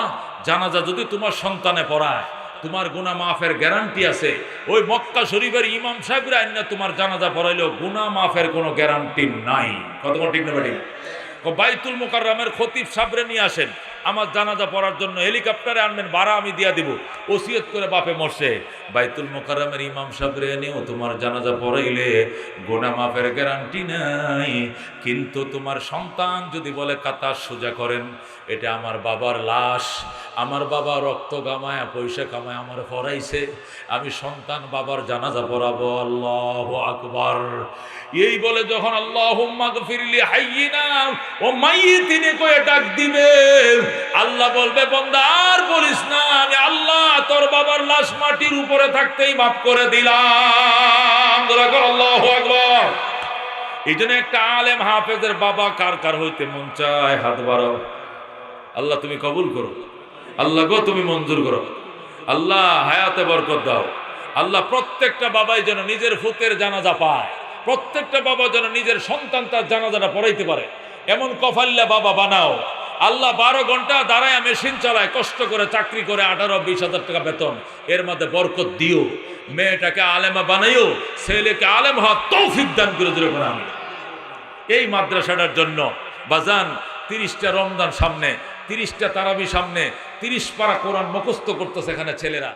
জানাজা যদি তোমার সন্তানে পড়ায়, তোমার গুনাহ মাফের গ্যারান্টি আছে। ওই মক্কা শরীফের ইমাম সাহেবরা আইনা তোমার জানাজা পড়াইলেও গুনাহ মাফের কোনো গ্যারান্টি নাই। কতক্ষণ ঠিক না বেটি? বাইতুল মুকাররমের খতিব সাবরে নিয়ে আসেন, আমার জানাজা পড়ার জন্য হেলিকপ্টারে আনবেন, ভাড়া আমি দিয়া দিব। ওসিয়ত করে বাপে মরছে। বাইতুল মুকাররমের ইমাম সাবরে এনেও তোমার জানাজা পড়াইলে গুনাহ মাফের গ্যারান্টি নাই। কিন্তু তোমার সন্তান যদি বলে কাতা সোজা করেন, এটা আমার বাবার লাশ, আমার বাবা রক্ত কামায় পয়সা কামায় আমার পড়াইছে, আমি সন্তান বাবার জানাজা পড়াবো। আল্লাহু আকবার। এই বলে যখন আল্লাহুম্মা গফিরলি হাইয়িনা ও মাইয়িতিনি কয়ে ডাক দিবে, আল্লাহ বলবে বান্দা আর বলিস না, আমি আল্লাহ তোর বাবার লাশ মাটির উপরে থাকতেই মাফ করে দিলাম। আল্লাহু আকবার। এই জন্য একটা আলেম হাফেজের বাবা কার কার হইতে মন চায় হাত বাড়াও। আল্লাহ তুমি কবুল করো, আল্লাহ গো তুমি মঞ্জুর করো, আল্লাহ হায়াতে বরকত দাও। আল্লাহ প্রত্যেকটা বাবাই যেন নিজের ফুতের জানাজা পায়, প্রত্যেকটা বাবা যেন নিজের সন্তান তার জানাজাটা পড়াইতে পারে, এমন কফাল্লা বাবা বানাও। আল্লাহ 12 ঘন্টা দাঁড়ায় মেশিন চালায়, কষ্ট করে চাকরি করে 18-20 হাজার টাকা বেতন, এর মধ্যে বরকত দিও। মেয়েটাকে আলেমা বানাইও, ছেলেকে আলেম হওয়ার তৌফিক দান করে দিও। আমি এই মাদ্রাসাটার জন্য বাজান 30টা রমজান সামনে, 30টা তারাবি সামনে, 30 পারা কোরআন মুখস্থ করতেছে এখানে ছেলেরা।